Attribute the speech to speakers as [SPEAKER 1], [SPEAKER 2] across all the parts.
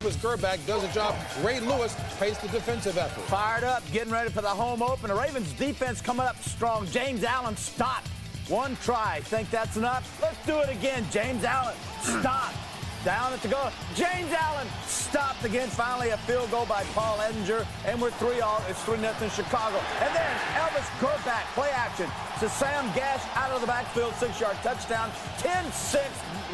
[SPEAKER 1] Gerback does a job. Ray Lewis pays the defensive effort.
[SPEAKER 2] Fired up, getting ready for the home open. The Ravens defense coming up strong. James Allen stopped. One try. Think that's enough? Let's do it again. James Allen stopped. Down at the goal. James Allen stopped again. Finally, a field goal by Paul Edinger. And we're 3-all. It's 3-0 Chicago. And then Elvis Gerback, play action to Sam Gash out of the backfield, 6-yard touchdown. 10-6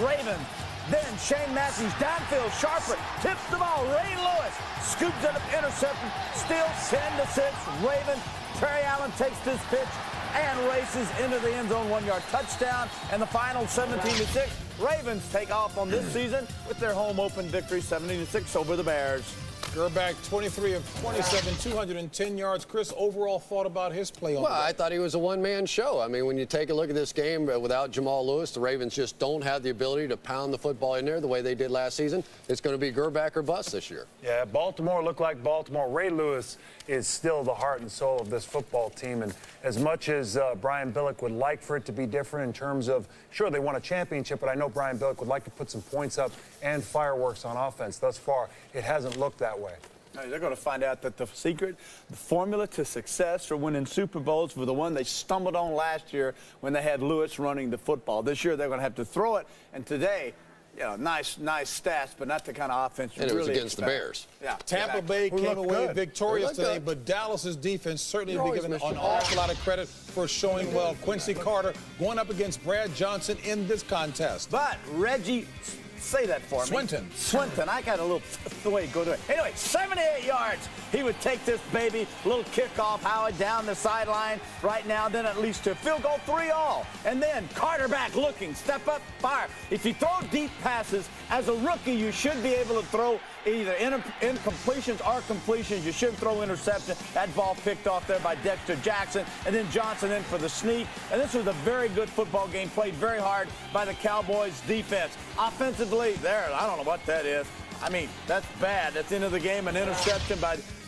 [SPEAKER 2] Ravens. Then Shane Matthews downfield, sharper, tips the ball. Ray Lewis scoops it up, interception. Still 10-6 Ravens. Terry Allen takes this pitch and races into the end zone, 1-yard touchdown. And the final 17-6. Ravens take off on this season with their home open victory, 17-6 over the Bears.
[SPEAKER 1] Gerback, 23 of 27, 210 yards. Chris, overall thought about his play on
[SPEAKER 3] Well, I thought he was a one-man show. I mean, when you take a look at this game without Jamal Lewis, the Ravens just don't have the ability to pound the football in there the way they did last season. It's going to be Gerback or bust this year.
[SPEAKER 4] Yeah, Baltimore looked like Baltimore. Ray Lewis is still the heart and soul of this football team. And as much as Brian Billick would like for it to be different in terms of, sure, they won a championship, but I know Brian Billick would like to put some points up and fireworks on offense. Thus far, it hasn't looked that way.
[SPEAKER 2] They're going to find out that the secret, the formula to success for winning Super Bowls was the one they stumbled on last year when they had Lewis running the football. This year, they're going to have to throw it. And today, you know, nice stats, but not the kind of offense you
[SPEAKER 3] and it
[SPEAKER 2] really
[SPEAKER 3] was against
[SPEAKER 2] expect.
[SPEAKER 3] the Bears.
[SPEAKER 2] Yeah,
[SPEAKER 1] Tampa Bay came away victorious today, but Dallas's defense certainly will be given an awful lot of credit for showing well. Quincy Carter going up against Brad Johnson in this contest.
[SPEAKER 2] But Reggie, say that for me. Swinton. I got a little way to go to it. Anyway, 78 yards. He would take this baby, little kickoff, Howard down the sideline right now, then at least to field goal, 3-all. And then Carter back looking, step up, fire. If you throw deep passes, as a rookie, you should be able to throw either incompletions or completions. You shouldn't throw interception. That ball picked off there by Dexter Jackson. And then Johnson in for the sneak. And this was a very good football game, played very hard by the Cowboys defense. Offensively, there, I don't know what that is. I mean, that's bad. That's the end of the game. An interception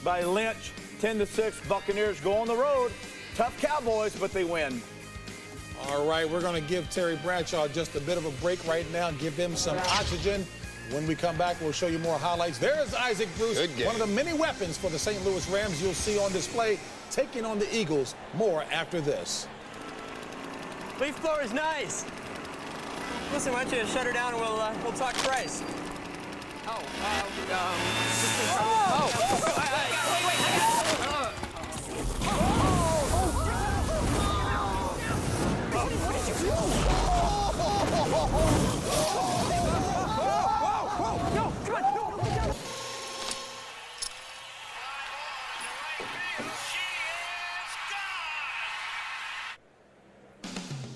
[SPEAKER 2] by Lynch. 10-6, Buccaneers go on the road. Tough Cowboys, but they win.
[SPEAKER 1] All right, we're going to give Terry Bradshaw just a bit of a break right now and give him some oxygen. When we come back, we'll show you more highlights. There's Isaac Bruce, one of the many weapons for the St. Louis Rams you'll see on display, taking on the Eagles. More after this.
[SPEAKER 5] Leaf blower is nice. Listen, why don't you shut her down and we'll talk price.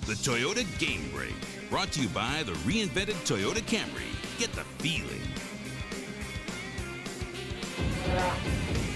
[SPEAKER 6] The Toyota Game Break, brought to you by the reinvented Toyota Camry. Get the feeling.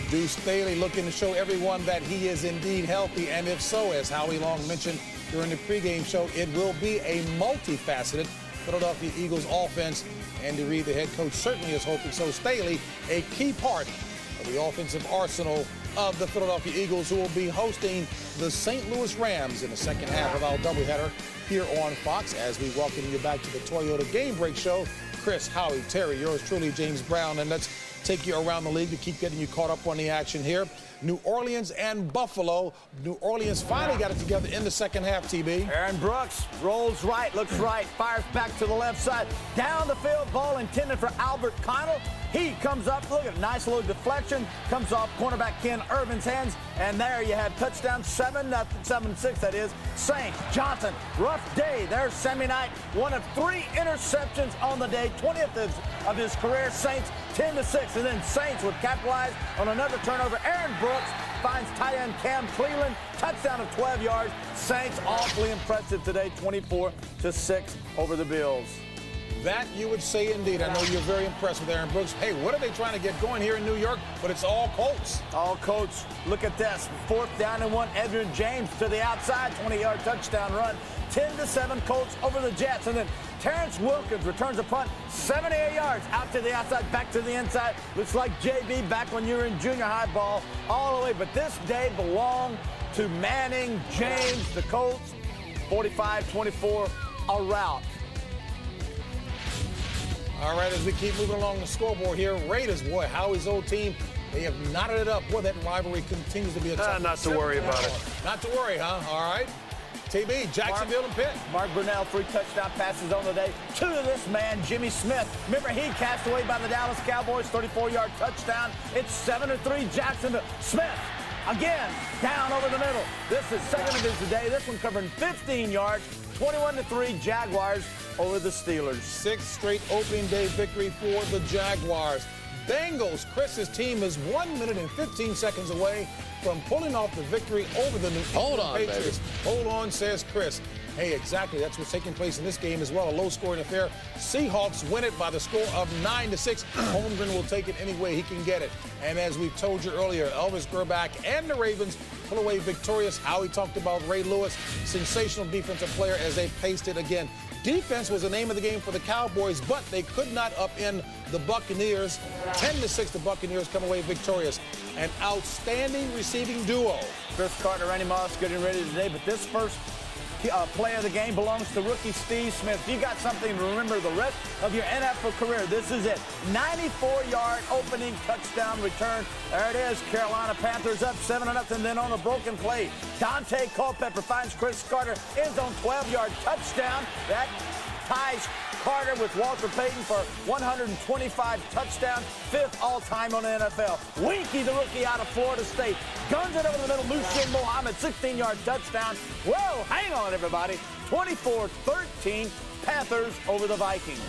[SPEAKER 1] Deuce Staley looking to show everyone that he is indeed healthy, and if so, as Howie Long mentioned during the pregame show, it will be a multifaceted Philadelphia Eagles offense. Andy Reid, the head coach, certainly is hoping so. Staley, a key part of the offensive arsenal of the Philadelphia Eagles, who will be hosting the St. Louis Rams in the second half of our doubleheader here on Fox. As we welcome you back to the Toyota Game Break Show, Chris, Howie, Terry, yours truly, James Brown, and let's take you around the league to keep getting you caught up on the action here. New Orleans and Buffalo. New Orleans finally got it together in the second half, TB.
[SPEAKER 2] Aaron Brooks rolls right, looks right, fires back to the left side. Down the field, ball intended for Albert Connell. He comes up, look at a nice little deflection, comes off cornerback Ken Irvin's hands, and there you have touchdown, 7-6, that is. Saints, Johnson, rough day. There's Sammy Knight, one of 3 interceptions on the day, 20th of his career. Saints, 10-6, and then Saints would capitalize on another turnover. Aaron Brooks finds tight end Cam Cleveland, touchdown of 12 yards. Saints awfully impressive today, 24-6 over the Bills.
[SPEAKER 1] That you would say indeed. I know you're very impressed with Aaron Brooks. Hey, what are they trying to get going here in New York? But it's all Colts.
[SPEAKER 2] All Colts. Look at this. 4th down and 1. Edwin James to the outside. 20-yard touchdown run. 10-7 Colts over the Jets. And then Terrence Wilkins returns a punt. 78 yards out to the outside, back to the inside. Looks like JB back when you were in junior high ball all the way. But this day belonged to Manning James, the Colts. 45-24, a rout.
[SPEAKER 1] All right, as we keep moving along the scoreboard here, Raiders, boy, Howie's old team, they have knotted it up. Boy, that rivalry continues to be a tough
[SPEAKER 4] Not to worry about it.
[SPEAKER 1] Not to worry, huh? All right. TB, Jacksonville and Pitt.
[SPEAKER 2] Mark Brunell, 3 touchdown passes on the day. 2 to this man, Jimmy Smith. Remember, he cast away by the Dallas Cowboys, 34-yard touchdown. It's 7-3 Jacksonville. Smith, again, down over the middle. This is second of his today. This one covering 15 yards, 21-3 Jaguars over the Steelers.
[SPEAKER 1] 6th straight opening day victory for the Jaguars. Bengals, Chris's team is 1 minute and 15 seconds away from pulling off the victory over the New England Patriots.
[SPEAKER 3] Baby.
[SPEAKER 1] Hold on, says Chris. Hey, exactly. That's what's taking place in this game as well. A low-scoring affair. Seahawks win it by the score of 9-6. Holmgren will take it any way he can get it. And as we told you earlier, Elvis Grbac and the Ravens pull away victorious. Howie talked about Ray Lewis, sensational defensive player as they paced it again. Defense was the name of the game for the Cowboys, but they could not upend the Buccaneers. 10-6, the Buccaneers come away victorious. An outstanding receiving duo.
[SPEAKER 2] Chris Carter, Randy Moss getting ready today, but this first play of the game belongs to rookie Steve Smith. If you got something to remember the rest of your NFL career, this is it. 94-yard opening touchdown return. There it is. Carolina Panthers up 7-0. Then on a broken play, Dante Culpepper finds Chris Carter. Ends on 12-yard touchdown. That ties Carter with Walter Payton for 125 touchdowns, 5th all-time on the NFL. Winky, the rookie out of Florida State, guns it over the middle. Lucien Mohammed, 16-yard touchdown. Whoa, hang on, everybody. 24-13, Panthers over the Vikings.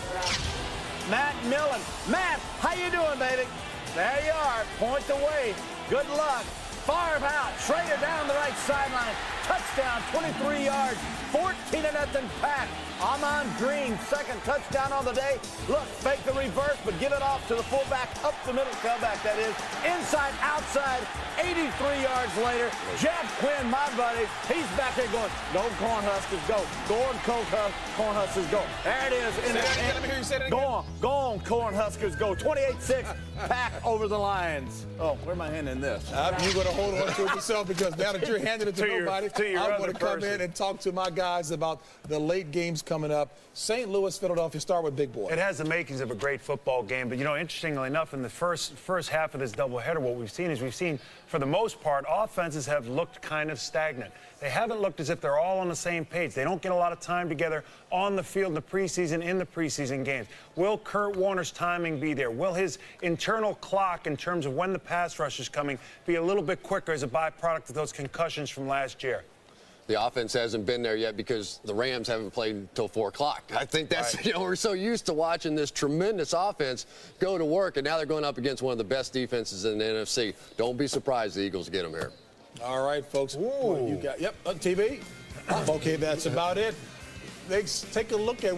[SPEAKER 2] Matt Millen. Matt, how you doing, baby? There you are. Point away. Good luck. Favre out. Schrader down the right sideline. Touchdown, 23 yards. 14-0 Pack. Amon Green, 2nd touchdown on the day. Look, fake the reverse, but give it off to the fullback, up the middle, tailback that is. Inside, outside, 83 yards later. Jeff Quinn, my buddy, he's back there going, go Cornhuskers, go. Go on, Cornhuskers, go. There it is.
[SPEAKER 1] Let me hear you say that again.
[SPEAKER 2] Go on, Cornhuskers, go. 28-6, Pack over the Lions. Oh, where am I handing this?
[SPEAKER 1] You're going to hold on to it yourself because now that you're handing it to nobody, I'm going to come in and talk to my guys about the late games coming up. St. Louis, Philadelphia, start with Big Boy.
[SPEAKER 4] It has the makings of a great football game, but, you know, interestingly enough, in the first half of this doubleheader, what we've seen, for the most part, offenses have looked kind of stagnant. They haven't looked as if they're all on the same page. They don't get a lot of time together on the field in the preseason games. Will Kurt Warner's timing be there? Will his internal clock in terms of when the pass rush is coming be a little bit quicker as a byproduct of those concussions from last year?
[SPEAKER 3] The offense hasn't been there yet because the Rams haven't played until 4 o'clock. I think that's, right. You know, we're so used to watching this tremendous offense go to work, and now they're going up against one of the best defenses in the NFC. Don't be surprised the Eagles get them here.
[SPEAKER 1] All right, folks. What you got? Yep, on TV. Okay, that's about it. Let's take a look at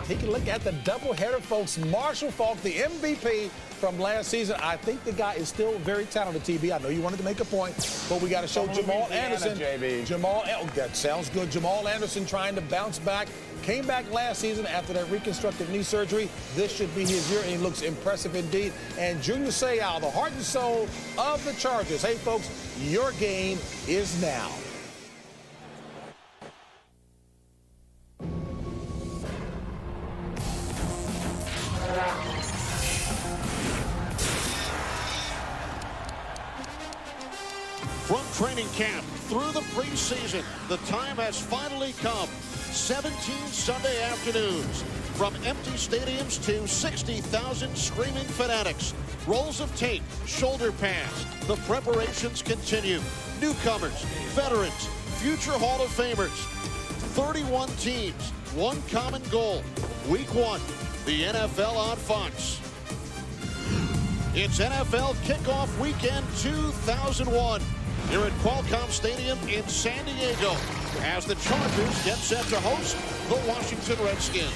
[SPEAKER 1] take a look at the doubleheader, folks. Marshall Faulk, the MVP from last season. I think the guy is still very talented, TB. I know you wanted to make a point, but we got to show Jamal Anderson. That sounds good. Jamal Anderson trying to bounce back. Came back last season after that reconstructive knee surgery. This should be his year, and he looks impressive indeed. And Junior Seau, the heart and soul of the Chargers. Hey, folks, your game is now.
[SPEAKER 7] From training camp through the preseason, the time has finally come. 17 Sunday afternoons. From empty stadiums to 60,000 screaming fanatics. Rolls of tape, shoulder pads. The preparations continue. Newcomers, veterans, future Hall of Famers. 31 teams, one common goal. Week 1, the NFL on Fox. It's NFL Kickoff Weekend 2001. Here at Qualcomm Stadium in San Diego as the Chargers get set to host the Washington Redskins.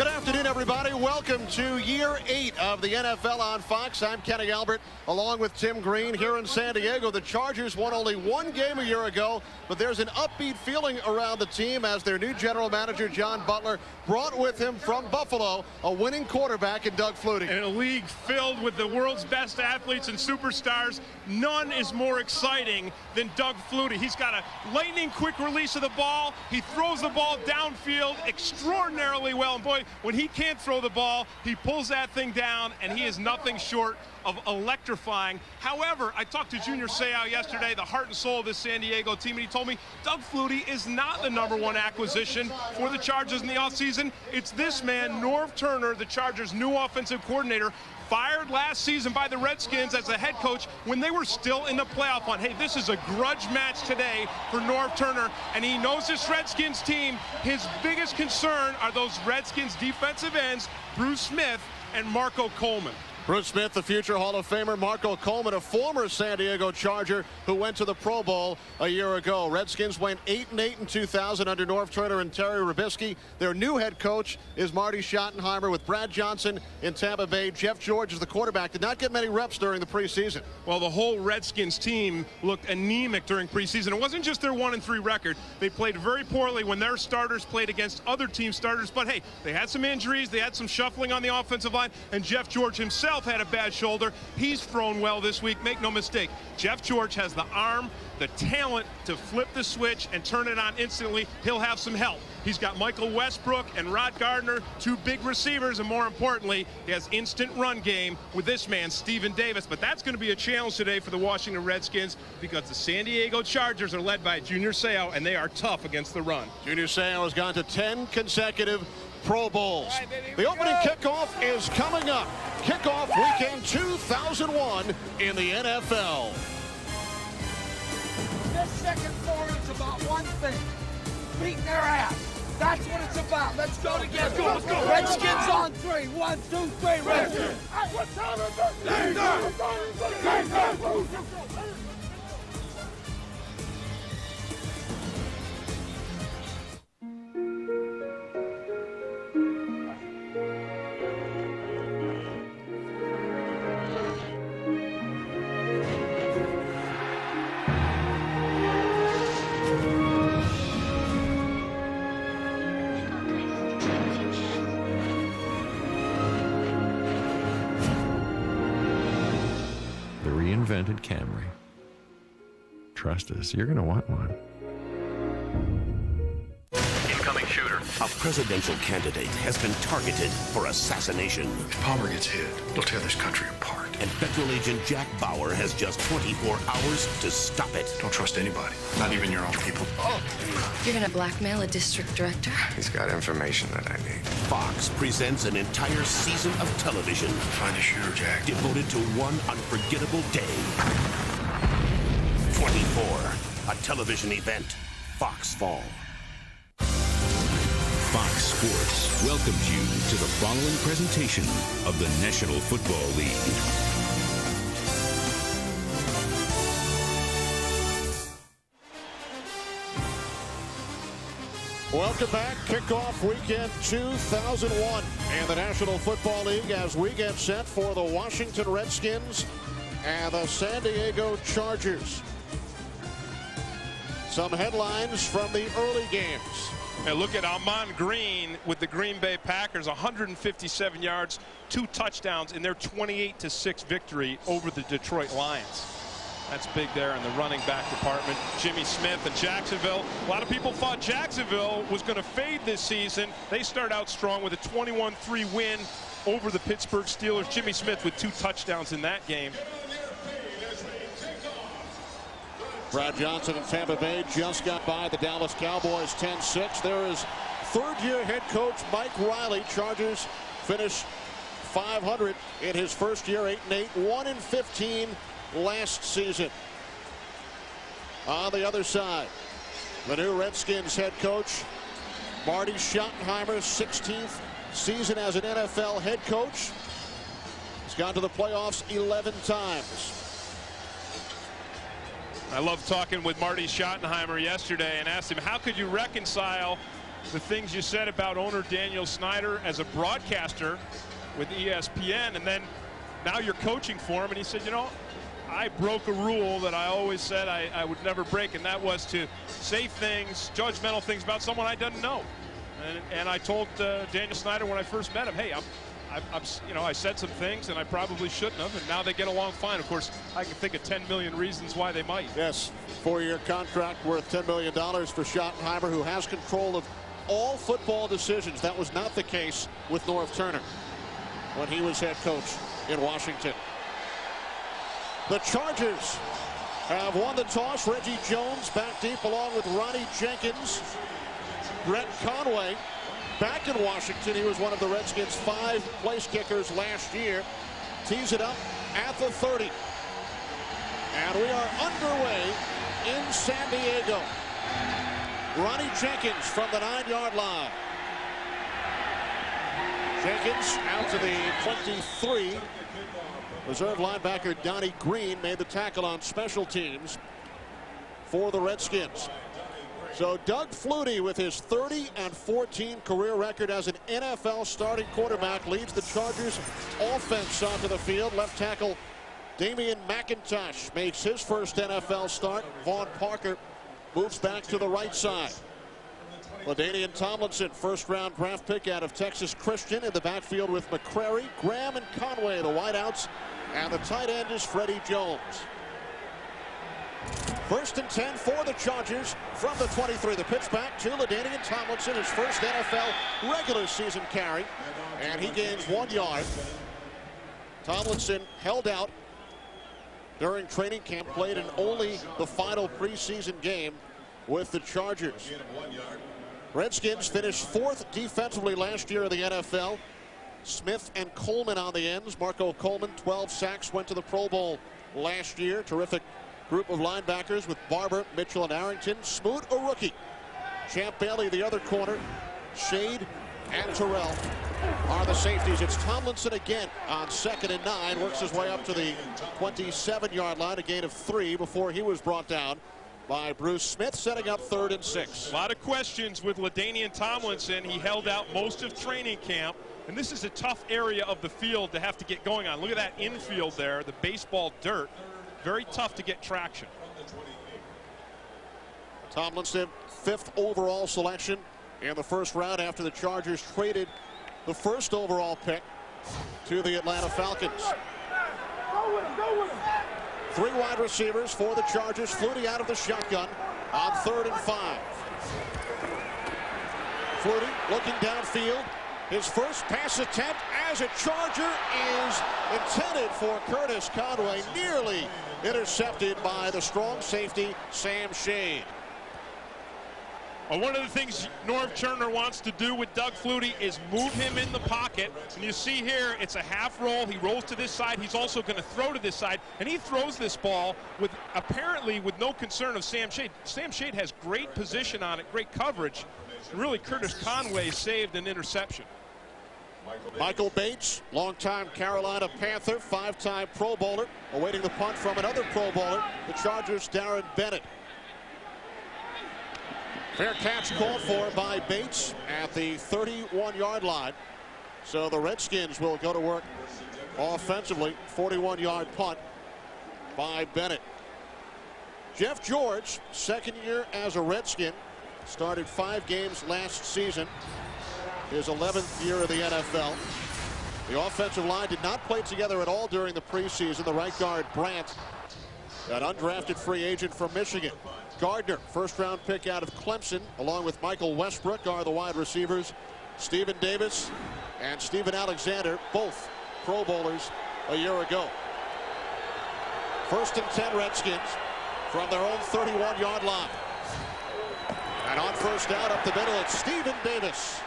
[SPEAKER 7] Good afternoon, everybody. Welcome to year 8 of the NFL on Fox. I'm Kenny Albert, along with Tim Green here in San Diego. The Chargers won only 1 game a year ago, but there's an upbeat feeling around the team as their new general manager, John Butler, brought with him from Buffalo a winning quarterback in Doug Flutie.
[SPEAKER 8] In a league filled with the world's best athletes and superstars, none is more exciting than Doug Flutie. He's got a lightning quick release of the ball. He throws the ball downfield extraordinarily well. And boy, when he can't throw the ball, he pulls that thing down, and he is nothing short of electrifying. However, I talked to Junior Seau yesterday, the heart and soul of this San Diego team, and he told me Doug Flutie is not the #1 acquisition for the Chargers in the offseason. It's this man, Norv Turner, the Chargers' new offensive coordinator, fired last season by the Redskins as a head coach when they were still in the playoff hunt. Hey, this is a grudge match today for Norv Turner, and he knows this Redskins team. His biggest concern are those Redskins defensive ends, Bruce Smith and Marco Coleman.
[SPEAKER 7] Bruce Smith, the future Hall of Famer. Marco Coleman, a former San Diego Charger who went to the Pro Bowl a year ago. Redskins went 8-8 in 2000 under Norv Turner and Terry Robisky. Their new head coach is Marty Schottenheimer with Brad Johnson in Tampa Bay. Jeff George is the quarterback. Did not get many reps during the preseason.
[SPEAKER 8] Well, the whole Redskins team looked anemic during preseason. It wasn't just their 1-3 record. They played very poorly when their starters played against other team starters. But hey, they had some injuries. They had some shuffling on the offensive line. And Jeff George himself had a bad shoulder. He's thrown well this week. Make no mistake. Jeff George has the arm, the talent to flip the switch and turn it on instantly. He'll have some help. He's got Michael Westbrook and Rod Gardner, 2 big receivers, and more importantly, he has instant run game with this man, Stephen Davis. But that's going to be a challenge today for the Washington Redskins because the San Diego Chargers are led by Junior Seau, and they are tough against the run.
[SPEAKER 7] Junior Seau has gone to 10 consecutive Pro Bowls. Right, baby, the opening kickoff is coming up. Kickoff weekend 2001 in the NFL.
[SPEAKER 9] This second quarter is about one thing: beating their ass. That's what it's about. Let's go together. Let's go. Redskins on 3. 1, 2, 3. Redskins. What time is it?
[SPEAKER 10] Invented Camry. Trust us, you're going to want one.
[SPEAKER 11] Incoming shooter. A presidential candidate has been targeted for assassination.
[SPEAKER 12] If Palmer gets hit, he'll tear this country apart.
[SPEAKER 11] And Federal Agent Jack Bauer has just 24 hours to stop it.
[SPEAKER 12] Don't trust anybody, not even your own people.
[SPEAKER 13] Oh. You're going to blackmail a district director?
[SPEAKER 12] He's got information that I need.
[SPEAKER 11] Fox presents an entire season of television.
[SPEAKER 12] Find a shooter, Jack.
[SPEAKER 11] Devoted to one unforgettable day. 24. A television event. Fox Fall.
[SPEAKER 6] Fox Sports welcomes you to the following presentation of the National Football League.
[SPEAKER 7] Welcome back. Kickoff weekend 2001 in the National Football League as we get set for the Washington Redskins and the San Diego Chargers. Some headlines from the early games.
[SPEAKER 8] And look at Ahman Green with the Green Bay Packers, 157 yards, 2 touchdowns in their 28-6 victory over the Detroit Lions. That's big there in the running back department. Jimmy Smith and Jacksonville. A lot of people thought Jacksonville was going to fade this season. They start out strong with a 21-3 win over the Pittsburgh Steelers. Jimmy Smith with 2 touchdowns in that game.
[SPEAKER 7] Brad Johnson in Tampa Bay just got by the Dallas Cowboys 10-6. There is third-year head coach Mike Riley. Chargers finished 500 in his first year, 8-8, 1-15 last season. On the other side, the new Redskins head coach Marty Schottenheimer, 16th season as an NFL head coach. He's gone to the playoffs 11 times.
[SPEAKER 8] I love talking with Marty Schottenheimer yesterday and asked him, how could you reconcile the things you said about owner Daniel Snyder as a broadcaster with ESPN, and then now you're coaching for him, and he said, you know, I broke a rule that I always said I would never break, and that was to say things, judgmental things about someone I didn't know. And I told Daniel Snyder when I first met him, hey, I said some things and I probably shouldn't have, and now they get along fine. Of course, I can think of 10 million reasons why they might.
[SPEAKER 7] Yes, 4-year contract worth $10 million for Schottenheimer, who has control of all football decisions. That was not the case with Norv Turner when he was head coach in Washington. The Chargers have won the toss. Reggie Jones back deep along with Ronnie Jenkins. Brett Conway back in Washington. He was one of the Redskins' 5 place kickers last year. Tees it up at the 30. And we are underway in San Diego. Ronnie Jenkins from the 9-yard line. Jenkins out to the 23. Reserve linebacker Donnie Green made the tackle on special teams for the Redskins. So Doug Flutie, with his 30-14 career record as an NFL starting quarterback, leads the Chargers offense onto the field. Left tackle Damian McIntosh makes his first NFL start. Vaughn Parker moves back to the right side. LaDainian Tomlinson, first-round draft pick out of Texas Christian, in the backfield with McCrary, Graham, and Conway, the wideouts. And the tight end is Freddie Jones. 1st and 10 for the Chargers from the 23. The pitch back to LaDainian Tomlinson, his first NFL regular season carry. And he gains 1 yard. Tomlinson held out during training camp, played in only the final preseason game with the Chargers. Redskins finished 4th defensively last year in the NFL. Smith and Coleman on the ends. Marco Coleman, 12 sacks, went to the Pro Bowl last year. Terrific group of linebackers with Barber, Mitchell, and Arrington. Smoot, a rookie. Champ Bailey, the other corner. Shade and Terrell are the safeties. It's Tomlinson again on 2nd and 9. Works his way up to the 27-yard line, a gain of 3 before he was brought down by Bruce Smith, setting up 3rd and 6.
[SPEAKER 8] A lot of questions with LaDainian Tomlinson. He held out most of training camp, and this is a tough area of the field to have to get going on. Look at that infield there, the baseball dirt. Very tough to get traction.
[SPEAKER 7] Tomlinson, 5th overall selection in the first round after the Chargers traded the 1st overall pick to the Atlanta Falcons. 3 wide receivers for the Chargers. Flutie out of the shotgun on 3rd and 5. Flutie looking downfield. His first pass attempt as a Charger is intended for Curtis Conway, nearly intercepted by the strong safety Sam Shade.
[SPEAKER 8] Well, one of the things Norv Turner wants to do with Doug Flutie is move him in the pocket. And you see here, it's a half roll. He rolls to this side. He's also going to throw to this side. And he throws this ball with apparently with no concern of Sam Shade. Sam Shade has great position on it, great coverage. And really, Curtis Conway saved an interception.
[SPEAKER 7] Michael Bates, longtime Carolina Panther, 5-time Pro Bowler, awaiting the punt from another Pro Bowler, the Chargers' Darren Bennett. Fair catch called for by Bates at the 31-yard line. So the Redskins will go to work offensively. 41-yard punt by Bennett. Jeff George, 2nd year as a Redskin, started 5 games last season. His 11th year of the NFL. The offensive line did not play together at all during the preseason. The right guard, Brandt, an undrafted free agent from Michigan. Gardner, 1st-round pick out of Clemson, along with Michael Westbrook, are the wide receivers. Stephen Davis and Stephen Alexander, both Pro Bowlers a year ago. 1st and 10 Redskins from their own 31-yard line. And on 1st down up the middle, it's Stephen Davis,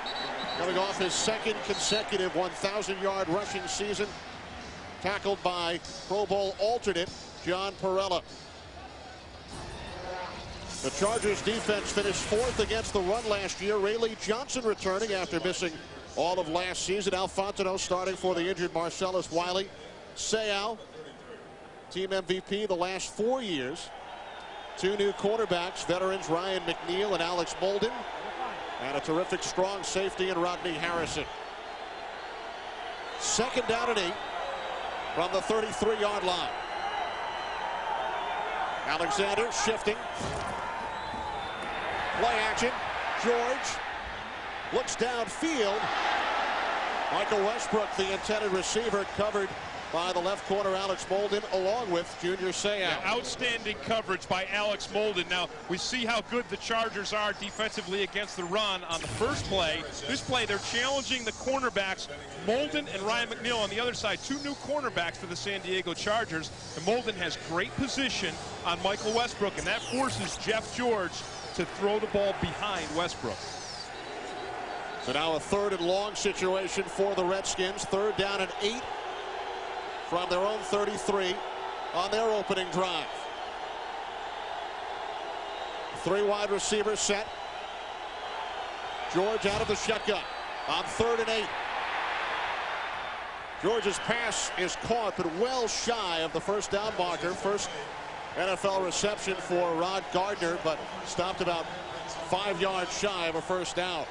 [SPEAKER 7] coming off his 2nd consecutive 1,000-yard rushing season, tackled by Pro Bowl alternate John Perella. The Chargers defense finished 4th against the run last year. Rayleigh Johnson returning after missing all of last season. Al Fontenot starting for the injured Marcellus Wiley. Seau, team MVP the last 4 years. 2 new cornerbacks, veterans Ryan McNeil and Alex Molden. And a terrific strong safety in Rodney Harrison. 2nd down and 8 from the 33-yard line. Alexander shifting. Play action. George looks downfield. Michael Westbrook, the intended receiver, covered by the left corner Alex Molden along with Junior Seau.
[SPEAKER 8] Yeah, outstanding coverage by Alex Molden. Now we see how good the Chargers are defensively against the run on the first play. This play they're challenging the cornerbacks, Molden and Ryan McNeil on the other side, 2 new cornerbacks for the San Diego Chargers. And Molden has great position on Michael Westbrook, and that forces Jeff George to throw the ball behind Westbrook.
[SPEAKER 7] So now a 3rd and long situation for the Redskins. 3rd down and 8 from their own 33 on their opening drive. 3 wide receivers set. George out of the shotgun on 3rd and 8. George's pass is caught, but well shy of the first down marker. First NFL reception for Rod Gardner, but stopped about 5 yards shy of a first down.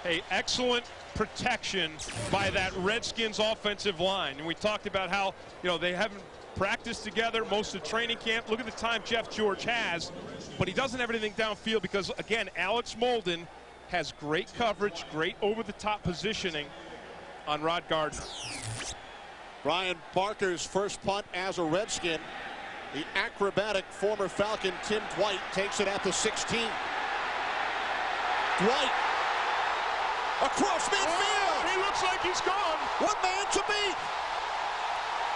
[SPEAKER 8] Hey, excellent protection by that Redskins offensive line. And we talked about how, they haven't practiced together most of training camp. Look at the time Jeff George has, but he doesn't have anything downfield because, again, Alex Molden has great coverage, great over-the-top positioning on Rod Gardner.
[SPEAKER 7] Brian Barker's first punt as a Redskin. The acrobatic former Falcon Tim Dwight takes it at the 16. Dwight across midfield.
[SPEAKER 8] He looks like he's gone.
[SPEAKER 7] One man to beat.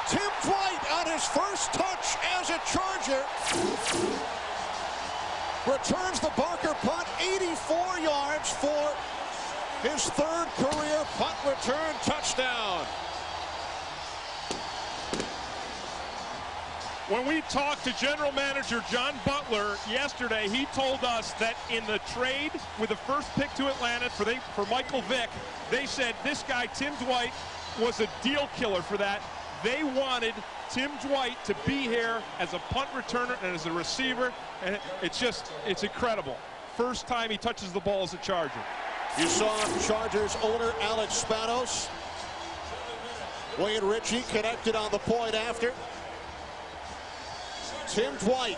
[SPEAKER 7] Tim Dwight on his first touch as a Charger returns the Barker punt 84 yards for his 3rd career punt return touchdown.
[SPEAKER 8] When we talked to General Manager John Butler yesterday, he told us that in the trade with the first pick to Atlanta for Michael Vick, they said this guy, Tim Dwight, was a deal killer for that. They wanted Tim Dwight to be here as a punt returner and as a receiver, and it's incredible. First time he touches the ball as a Charger.
[SPEAKER 7] You saw Chargers owner Alex Spanos. Wayne Ritchie connected on the point after. Tim Dwight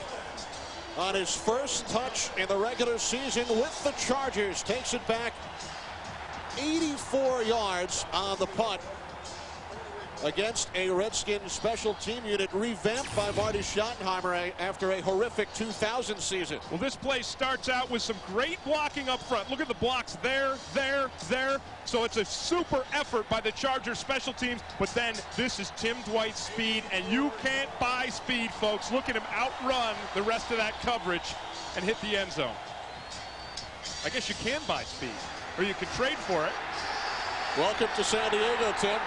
[SPEAKER 7] on his first touch in the regular season with the Chargers takes it back 84 yards on the punt against a Redskins special team unit revamped by Marty Schottenheimer after a horrific 2000 season.
[SPEAKER 8] Well, this play starts out with some great blocking up front. Look at the blocks there. So it's a super effort by the Chargers special teams, but then this is Tim Dwight's speed, and you can't buy speed, folks. Look at him outrun the rest of that coverage and hit the end zone. I guess you can buy speed, or you can trade for it.
[SPEAKER 7] Welcome to San Diego, Tim.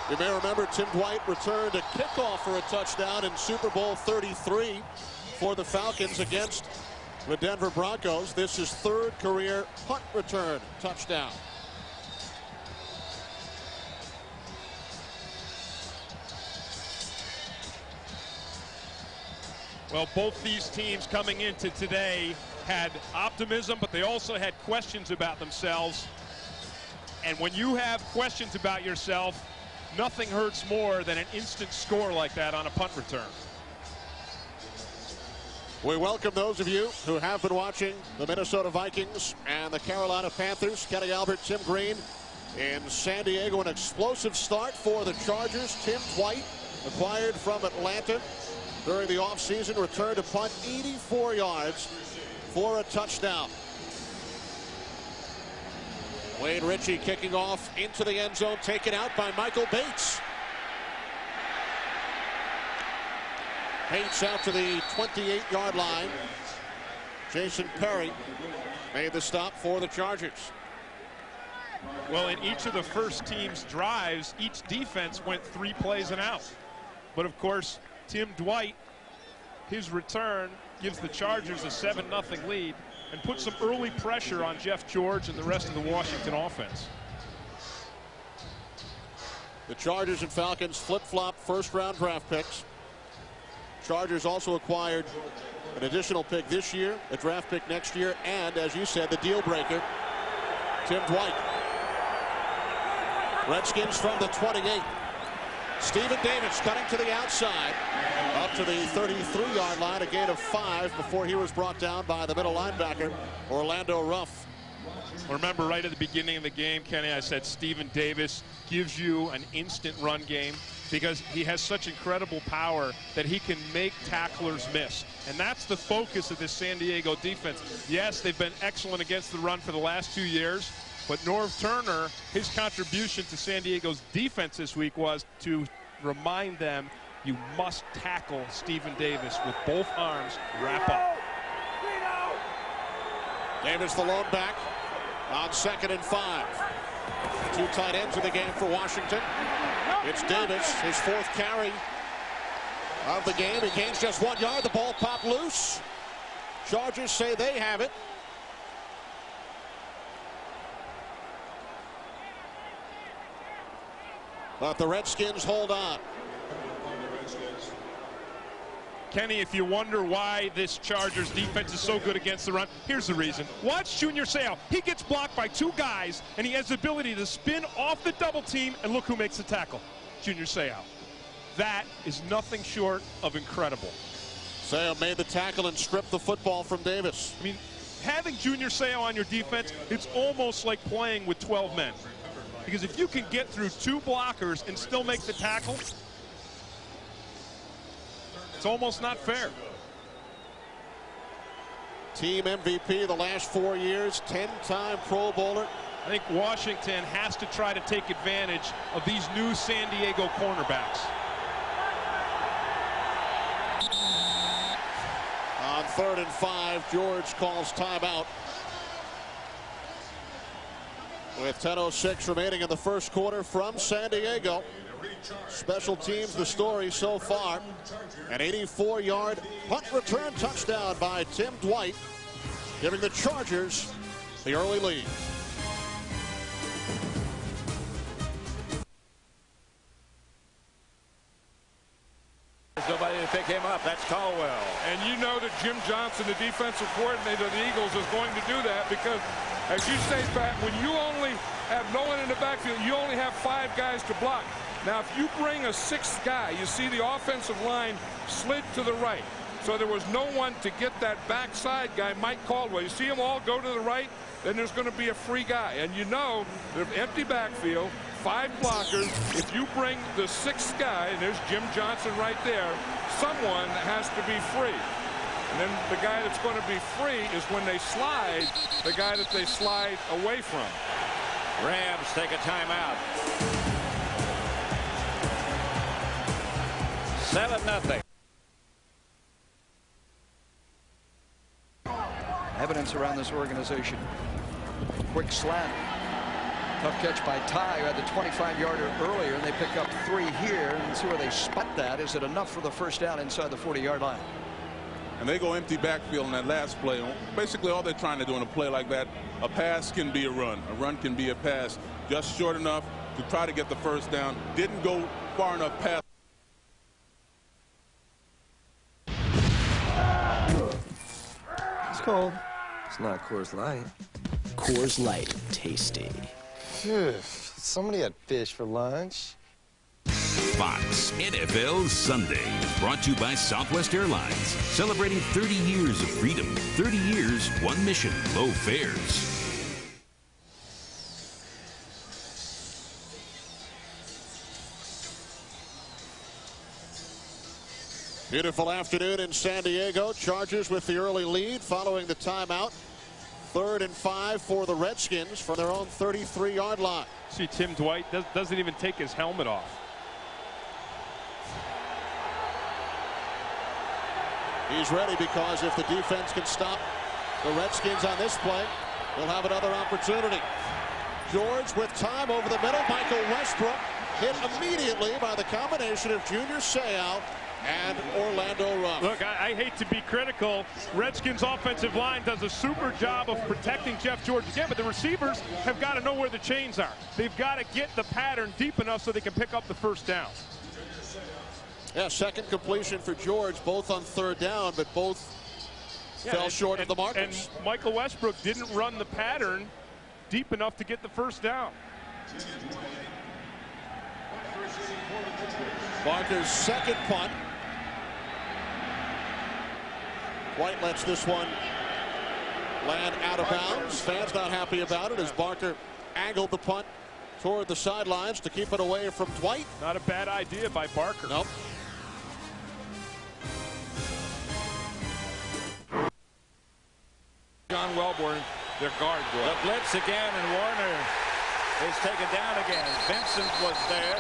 [SPEAKER 7] You may remember Tim Dwight returned a kickoff for a touchdown in Super Bowl 33 for the Falcons against the Denver Broncos. This is 3rd career punt return touchdown.
[SPEAKER 8] Well, both these teams coming into today had optimism, but they also had questions about themselves. And when you have questions about yourself, nothing hurts more than an instant score like that on a punt return.
[SPEAKER 7] We welcome those of you who have been watching the Minnesota Vikings and the Carolina Panthers. Kenny Albert, Tim Green in San Diego. An explosive start for the Chargers. Tim Dwight, acquired from Atlanta during the offseason, returned to punt 84 yards for a touchdown. Wayne Ritchie kicking off into the end zone, taken out by Michael Bates. Bates out to the 28-yard line. Jason Perry made the stop for the Chargers.
[SPEAKER 8] Well, in each of the first team's drives, each defense went 3 plays and out. But of course, Tim Dwight, his return gives the Chargers a 7-0 lead and puts some early pressure on Jeff George and the rest of the Washington offense.
[SPEAKER 7] The Chargers and Falcons flip-flop first-round draft picks. Chargers also acquired An additional pick this year, a draft pick next year, and, as you said, the deal breaker, Tim Dwight. Redskins from the 28. Stephen Davis cutting to the outside, up to the 33-yard line, a gain of 5 before he was brought down by the middle linebacker, Orlando Ruff.
[SPEAKER 8] Remember, right at the beginning of the game, Kenny, I said Stephen Davis gives you an instant run game because he has such incredible power that he can make tacklers miss. And that's the focus of this San Diego defense. Yes, they've been excellent against the run for the last 2 years, but Norv Turner, his contribution to San Diego's defense this week was to remind them you must tackle Stephen Davis with both arms, wrap up.
[SPEAKER 7] Davis the lone back on 2nd and 5. 2 tight ends in the game for Washington. It's Davis, his 4th carry of the game. He gains just 1 yard. The ball popped loose. Chargers say they have it. But the Redskins hold on.
[SPEAKER 8] Kenny, if you wonder why this Chargers defense is so good against the run, here's the reason. Watch Junior Seau. He gets blocked by 2 guys, and he has the ability to spin off the double team, and look who makes the tackle. Junior Seau. That is nothing short of incredible.
[SPEAKER 7] Seau made the tackle and stripped the football from Davis.
[SPEAKER 8] I mean, having Junior Seau on your defense, it's almost like playing with 12 men. Because if you can get through 2 blockers and still make the tackle, it's almost not fair.
[SPEAKER 7] Team MVP the last 4 years, 10-time Pro Bowler.
[SPEAKER 8] I think Washington has to try to take advantage of these new San Diego cornerbacks.
[SPEAKER 7] On 3rd and 5, George calls timeout. With 10:06 remaining in the first quarter from San Diego. Special teams the story so far. An 84-yard punt return touchdown by Tim Dwight, giving the Chargers the early lead.
[SPEAKER 14] There's nobody to pick him up. That's Caldwell.
[SPEAKER 15] And you know that Jim Johnson, the defensive coordinator of the Eagles, is going to do that because, as you say, Pat, when you only have no one in the backfield, you only have 5 guys to block. Now, if you bring a 6th guy, you see the offensive line slid to the right. So there was no one to get that backside guy, Mike Caldwell. You see them all go to the right, then there's going to be a free guy. And you know, the empty backfield, 5 blockers. If you bring the 6th guy, and there's Jim Johnson right there, someone has to be free. And then the guy that's going to be free is when they slide, the guy that they slide away from.
[SPEAKER 14] Rams take a timeout. 7-0.
[SPEAKER 16] Evidence around this organization. Quick slant. Tough catch by Ty, who had the 25-yarder earlier, and they pick up 3 here. And see where they spot that. Is it enough for the first down inside the 40-yard line?
[SPEAKER 17] And they go empty backfield in that last play. Basically, all they're trying to do in a play like that, a pass can be a run can be a pass. Just short enough to try to get the first down. Didn't go far enough past.
[SPEAKER 18] It's cold. It's not Coors Light.
[SPEAKER 19] Coors Light, tasty.
[SPEAKER 18] Phew, somebody had fish for lunch.
[SPEAKER 6] Fox NFL Sunday, brought to you by Southwest Airlines, celebrating 30 years of freedom, 30 years, one mission, low fares.
[SPEAKER 7] Beautiful afternoon in San Diego. Chargers with the early lead following the timeout. 3rd and 5 for the Redskins from their own 33-yard line.
[SPEAKER 8] See, Tim Dwight doesn't even take his helmet off.
[SPEAKER 7] He's ready because if the defense can stop the Redskins on this play, they'll have another opportunity. George with time over the middle. Michael Westbrook hit immediately by the combination of Junior Seau and Orlando Ruff.
[SPEAKER 8] Look, I hate to be critical. Redskins offensive line does a super job of protecting Jeff George again, but the receivers have got to know where the chains are. They've got to get the pattern deep enough so they can pick up the first down.
[SPEAKER 7] Yeah, second completion for George, both on 3rd down, but both fell short of the markers.
[SPEAKER 8] And Michael Westbrook didn't run the pattern deep enough to get the first down.
[SPEAKER 7] Barker's second punt. White lets this one land out of bounds. Fans not happy about it as Barker angled the punt toward the sidelines to keep it away from Dwight.
[SPEAKER 8] Not a bad idea by Barker.
[SPEAKER 7] Nope.
[SPEAKER 14] John Welborn, their guard. The blitz again, and Warner is taken down again. Vincent was there,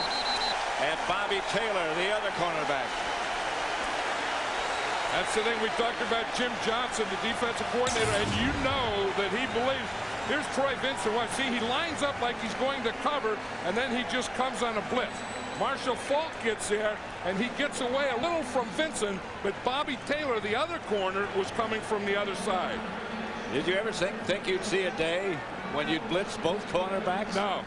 [SPEAKER 14] and Bobby Taylor, the other cornerback.
[SPEAKER 15] That's the thing we talked about. Jim Johnson, the defensive coordinator, and you know that he believes. Here's Troy Vincent. Watch, see, he lines up like he's going to cover, and then he just comes on a blitz. Marshall Faulk gets there, and he gets away a little from Vincent, but Bobby Taylor, the other corner, was coming from the other side.
[SPEAKER 14] Did you ever think you'd see a day when you'd blitz both cornerbacks?
[SPEAKER 15] No,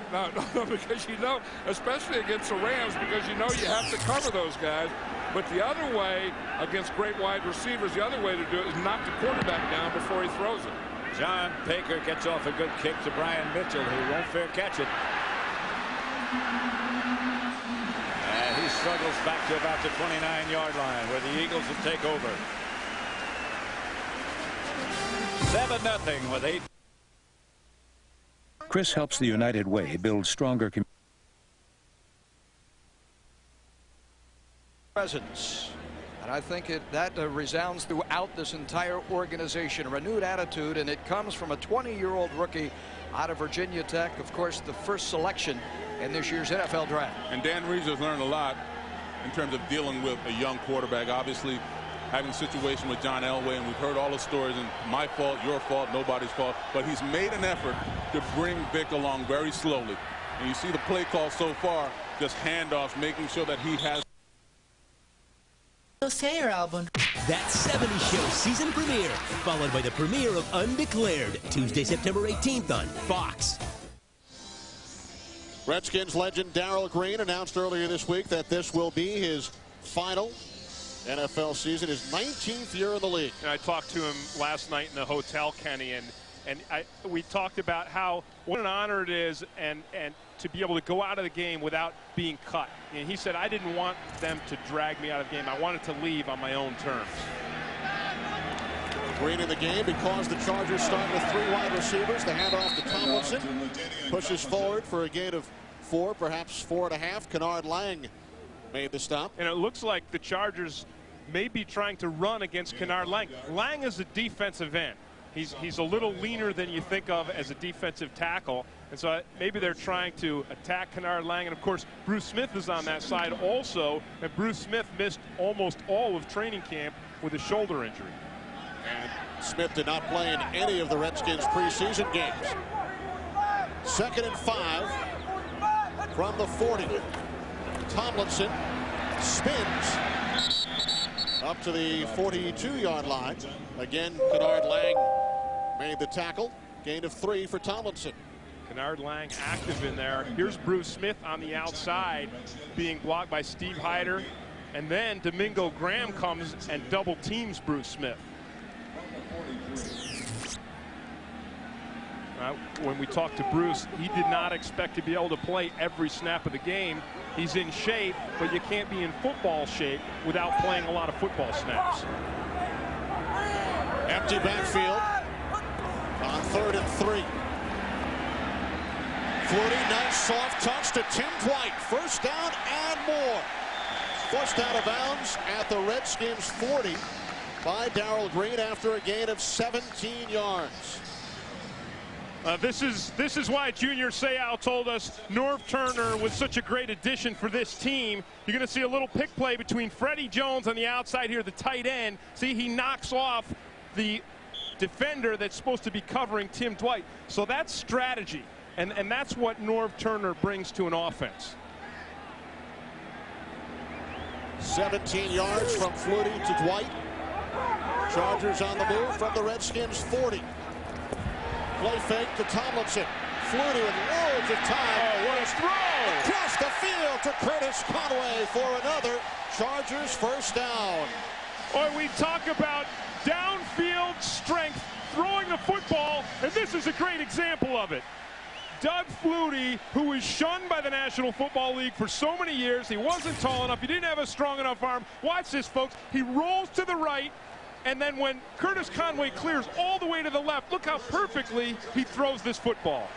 [SPEAKER 15] because you know, especially against the Rams, because you know you have to cover those guys. But the other way, against great wide receivers, the other way to do it is knock the quarterback down before he throws it.
[SPEAKER 14] John Baker gets off a good kick to Brian Mitchell, who won't fair catch it. And he struggles back to about the 29-yard line, where the Eagles will take over. 7-0 with 8.
[SPEAKER 20] Chris helps the United Way build stronger
[SPEAKER 16] presence. And I think that resounds throughout this entire organization. A renewed attitude, and it comes from a 20-year-old rookie out of Virginia Tech. Of course, the first selection in this year's NFL draft.
[SPEAKER 17] And Dan Reeves has learned a lot in terms of dealing with a young quarterback. Obviously, having a situation with John Elway, and we've heard all the stories, and my fault, your fault, nobody's fault. But he's made an effort to bring Vic along very slowly. And you see the play call so far, just handoffs, making sure that he has.
[SPEAKER 19] Sayer album. That 70s Show season premiere, followed by the premiere of Undeclared, Tuesday, September 18th on Fox.
[SPEAKER 7] Redskins legend Darrell Green announced earlier this week that this will be his final NFL season, his 19th year in the league.
[SPEAKER 8] And I talked to him last night in the hotel, Kenny, and we talked about how what an honor it is and to be able to go out of the game without being cut. And he said, I didn't want them to drag me out of the game. I wanted to leave on my own terms.
[SPEAKER 7] Green in the game because the Chargers start with 3 wide receivers. The handoff to Tomlinson pushes forward for a gain of 4, perhaps 4.5. Kennard Lang made the stop.
[SPEAKER 8] And it looks like the Chargers may be trying to run against Kennard Lang. Lang is a defensive end. He's a little leaner than you think of as a defensive tackle. And so maybe they're trying to attack Kennard Lang. And, of course, Bruce Smith is on that side also. And Bruce Smith missed almost all of training camp with a shoulder injury.
[SPEAKER 7] And Smith did not play in any of the Redskins preseason games. 2nd and 5 from the 40. Tomlinson spins up to the 42-yard line. Again, Kennard Lang made the tackle. Gain of 3 for Tomlinson.
[SPEAKER 8] Kennard Lang active in there. Here's Bruce Smith on the outside being blocked by Steve Hyder. And then Domingo Graham comes and double teams Bruce Smith. When we talked to Bruce, he did not expect to be able to play every snap of the game. He's in shape, but you can't be in football shape without playing a lot of football snaps.
[SPEAKER 7] Empty backfield on 3rd and 3. Flutie, nice soft touch to Tim Dwight. First down and more. Forced out of bounds at the Redskins 40 by Darrell Green after a gain of 17 yards.
[SPEAKER 8] This is why Junior Seau told us Norv Turner was such a great addition for this team. You're going to see a little pick play between Freddie Jones on the outside here, the tight end. See, he knocks off the defender that's supposed to be covering Tim Dwight. So that's strategy, and that's what Norv Turner brings to an offense.
[SPEAKER 7] 17 yards from Flutie to Dwight. Chargers on the move from the Redskins 40. Play fake to Tomlinson. Flutie with loads of time.
[SPEAKER 8] Oh, what a throw!
[SPEAKER 7] Across the field to Curtis Conway for another Chargers first down.
[SPEAKER 8] Boy, we talk about downfield field strength throwing the football, and this is a great example of it. Doug Flutie, who was shunned by the National Football League for so many years, he wasn't tall enough, he didn't have a strong enough arm. Watch this, folks. He rolls to the right, and then when Curtis Conway clears all the way to the left, look how perfectly he throws this football.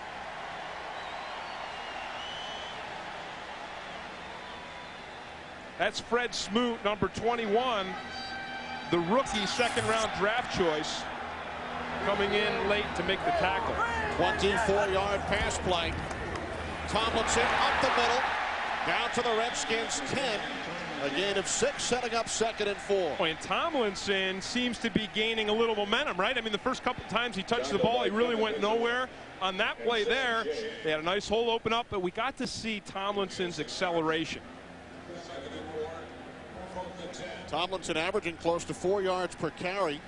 [SPEAKER 8] That's Fred Smoot, number 21, the rookie second-round draft choice, coming in late to make the tackle.
[SPEAKER 7] 24-yard pass play. Tomlinson up the middle, down to the Redskins 10. A gain of 6, setting up 2nd and 4.
[SPEAKER 8] And Tomlinson seems to be gaining a little momentum, right? I mean, the first couple times he touched the ball, he really went nowhere. On that play there, they had a nice hole open up, but we got to see Tomlinson's acceleration.
[SPEAKER 7] Tomlinson averaging close to 4 yards per carry.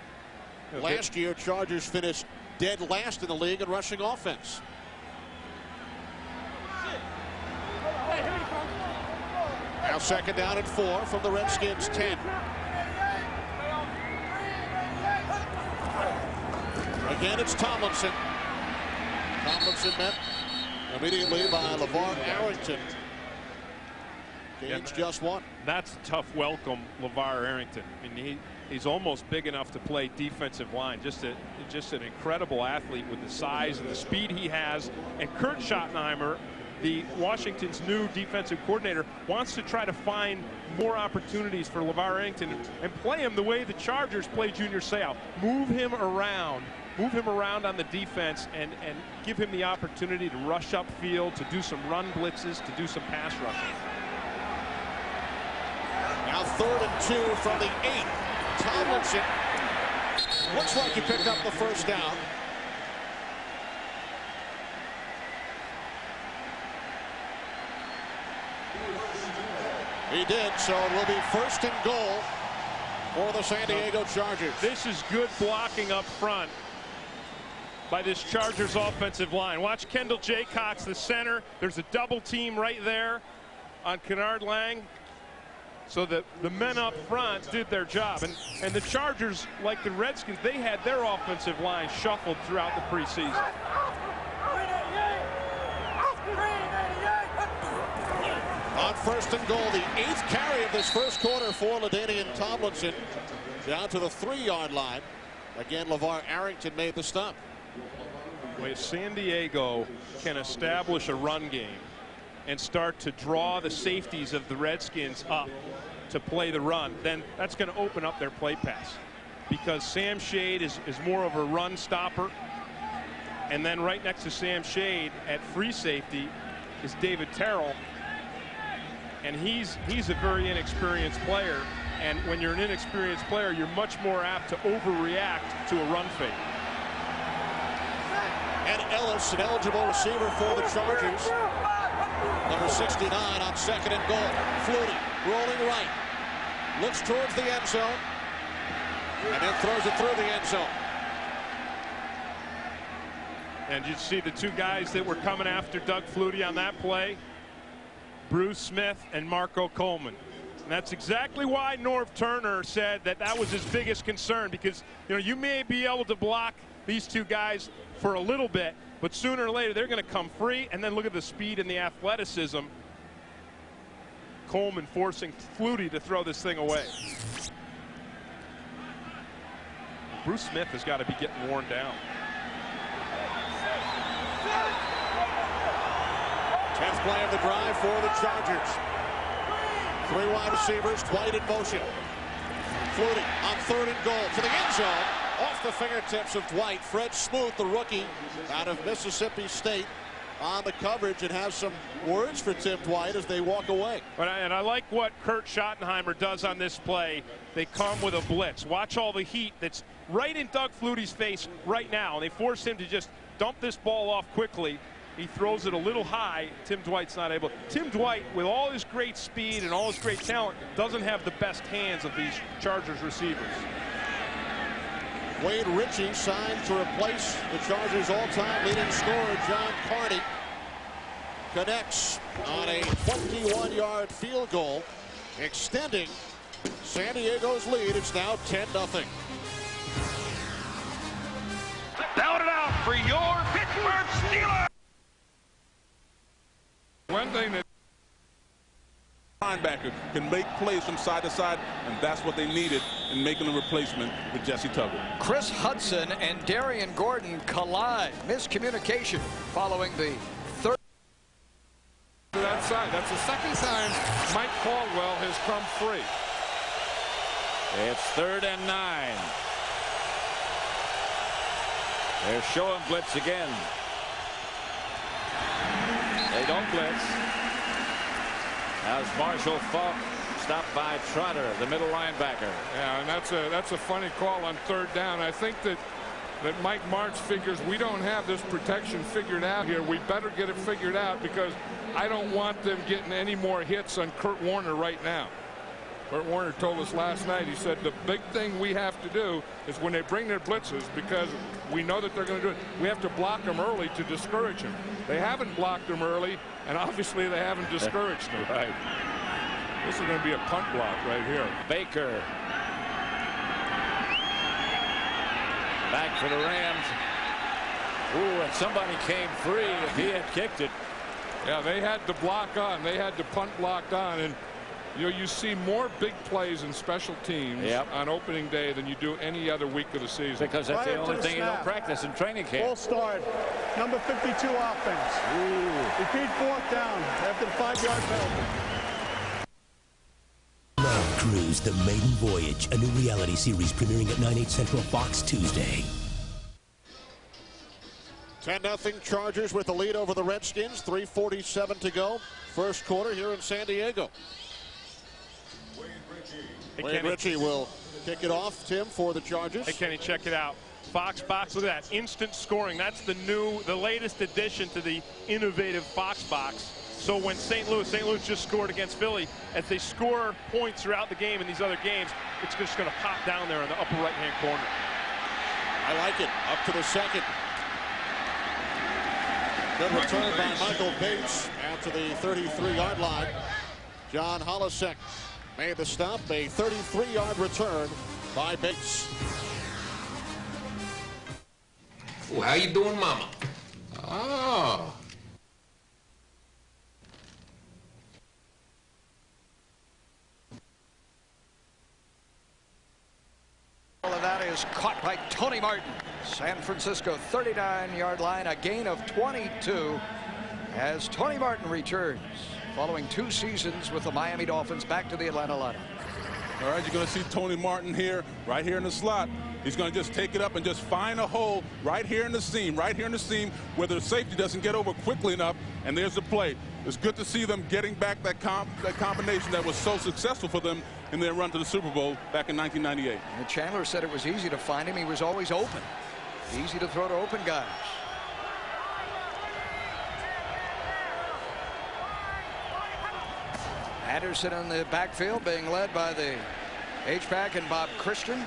[SPEAKER 7] Last year, Chargers finished dead last in the league in rushing offense. Now 2nd down and 4 from the Redskins 10. Again, it's Tomlinson. Tomlinson met immediately by LeVar Arrington. Gains just 1.
[SPEAKER 8] That's a tough welcome, LeVar Arrington. I mean, he's almost big enough to play defensive line. Just an incredible athlete with the size and the speed he has. And Kurt Schottenheimer, the Washington's new defensive coordinator, wants to try to find more opportunities for LeVar Arrington and play him the way the Chargers play Junior Seau. Move him around on the defense and give him the opportunity to rush upfield, to do some run blitzes, to do some pass rushing.
[SPEAKER 7] Now 3rd and 2 from the 8. Tomlinson looks like he picked up the first down. He did, so it will be 1st and goal for the San Diego Chargers.
[SPEAKER 8] This is good blocking up front by this Chargers offensive line. Watch Kendall Jaycox, the center. There's a double team right there on Kennard Lang. So the men up front did their job. And the Chargers, like the Redskins, they had their offensive line shuffled throughout the preseason.
[SPEAKER 7] On 1st and goal, the 8th carry of this first quarter for LaDainian Tomlinson. Down to the 3-yard line. Again, LeVar Arrington made the stop.
[SPEAKER 8] If San Diego can establish a run game and start to draw the safeties of the Redskins up to play the run, then that's going to open up their play pass, because Sam Shade is more of a run stopper, and then right next to Sam Shade at free safety is David Terrell, and he's a very inexperienced player, and when you're an inexperienced player, you're much more apt to overreact to a run fake.
[SPEAKER 7] And Ellis, an eligible receiver for the Chargers. Number 69 on 2nd and goal. Flutie rolling right. Looks towards the end zone. And then throws it through the end zone.
[SPEAKER 8] And you see the two guys that were coming after Doug Flutie on that play. Bruce Smith and Marco Coleman. And that's exactly why Norv Turner said that was his biggest concern, because you may be able to block these two guys for a little bit, but sooner or later they're going to come free. And then look at the speed and the athleticism. Coleman forcing Flutie to throw this thing away. Bruce Smith has got to be getting worn down.
[SPEAKER 7] 10th play of the drive for the Chargers. 3 wide receivers, Dwight in motion. Flutie on 3rd and goal to the end zone. Off the fingertips of Dwight. Fred Smoot, the rookie out of Mississippi State, on the coverage, and has some words for Tim Dwight as they walk away.
[SPEAKER 8] And I like what Kurt Schottenheimer does on this play. They come with a blitz. Watch all the heat that's right in Doug Flutie's face right now. And they force him to just dump this ball off quickly. He throws it a little high. Tim Dwight's not able. Tim Dwight, with all his great speed and all his great talent, doesn't have the best hands of these Chargers receivers.
[SPEAKER 7] Wade Ritchie signed to replace the Chargers' all-time leading scorer, John Carney. Connects on a 21-yard field goal, extending San Diego's lead. It's now 10-0.
[SPEAKER 14] for your Pittsburgh Steelers.
[SPEAKER 15] One thing that
[SPEAKER 17] linebacker can make plays from side to side, and that's what they needed in making the replacement with Jesse Tuggle.
[SPEAKER 16] Chris Hudson and Darian Gordon collide. Miscommunication following the third.
[SPEAKER 15] To that side. That's the second time Mike Caldwell has come free.
[SPEAKER 14] It's 3rd and 9. They're showing blitz again. They don't blitz. As Marshall Falk stopped by Trotter, the middle linebacker.
[SPEAKER 15] Yeah, and that's a funny call on 3rd down. I think that Mike Martz figures we don't have this protection figured out here. We better get it figured out because I don't want them getting any more hits on Kurt Warner right now. Kurt Warner told us last night, he said the big thing we have to do is when they bring their blitzes, because we know that they're going to do it, we have to block them early to discourage them. They haven't blocked them early, and obviously they haven't discouraged them.
[SPEAKER 14] Right.
[SPEAKER 15] This is going to be a punt block right here.
[SPEAKER 14] Baker. Back for the Rams. Ooh, and somebody came free if he had kicked it.
[SPEAKER 15] Yeah, they had the block on. They had the punt blocked on, and you see more big plays in special teams on opening day than you do any other week of the season.
[SPEAKER 14] Because that's the only thing you don't practice in training camp.
[SPEAKER 21] Full start. Number 52 offense.
[SPEAKER 14] Ooh.
[SPEAKER 21] Repeat 4th down after the 5-yard penalty.
[SPEAKER 19] Love Cruise, The Maiden Voyage, a new reality series premiering at 9/8 Central Fox Tuesday.
[SPEAKER 7] 10-0 Chargers with the lead over the Redskins. 3:47 to go. First quarter here in San Diego. Wade Ritchie will kick it off, Tim, for the Chargers.
[SPEAKER 8] Hey, Kenny, check it out. Fox Box, look at that. Instant scoring. That's the latest addition to the innovative Fox Box. So when St. Louis just scored against Philly, as they score points throughout the game in these other games, it's just going to pop down there in the upper right-hand corner.
[SPEAKER 7] I like it. Up to the second. Good return by Michael Bates out to the 33-yard line. John Holisek made the stop. A 33-yard return by Bates.
[SPEAKER 12] Ooh, how you doing, Mama? Oh.
[SPEAKER 16] And that is caught by Tony Martin. San Francisco 39-yard line, a gain of 22 as Tony Martin returns following 2 seasons with the Miami Dolphins back to the Atlanta lineup.
[SPEAKER 17] All right, you're going to see Tony Martin here, right here in the slot. He's going to just take it up and just find a hole right here in the seam, where the safety doesn't get over quickly enough, and there's the play. It's good to see them getting back that combination that was so successful for them in their run to the Super Bowl back in 1998.
[SPEAKER 16] And Chandler said it was easy to find him. He was always open. Easy to throw to open guys. Anderson in the backfield being led by the H-back and Bob Christian.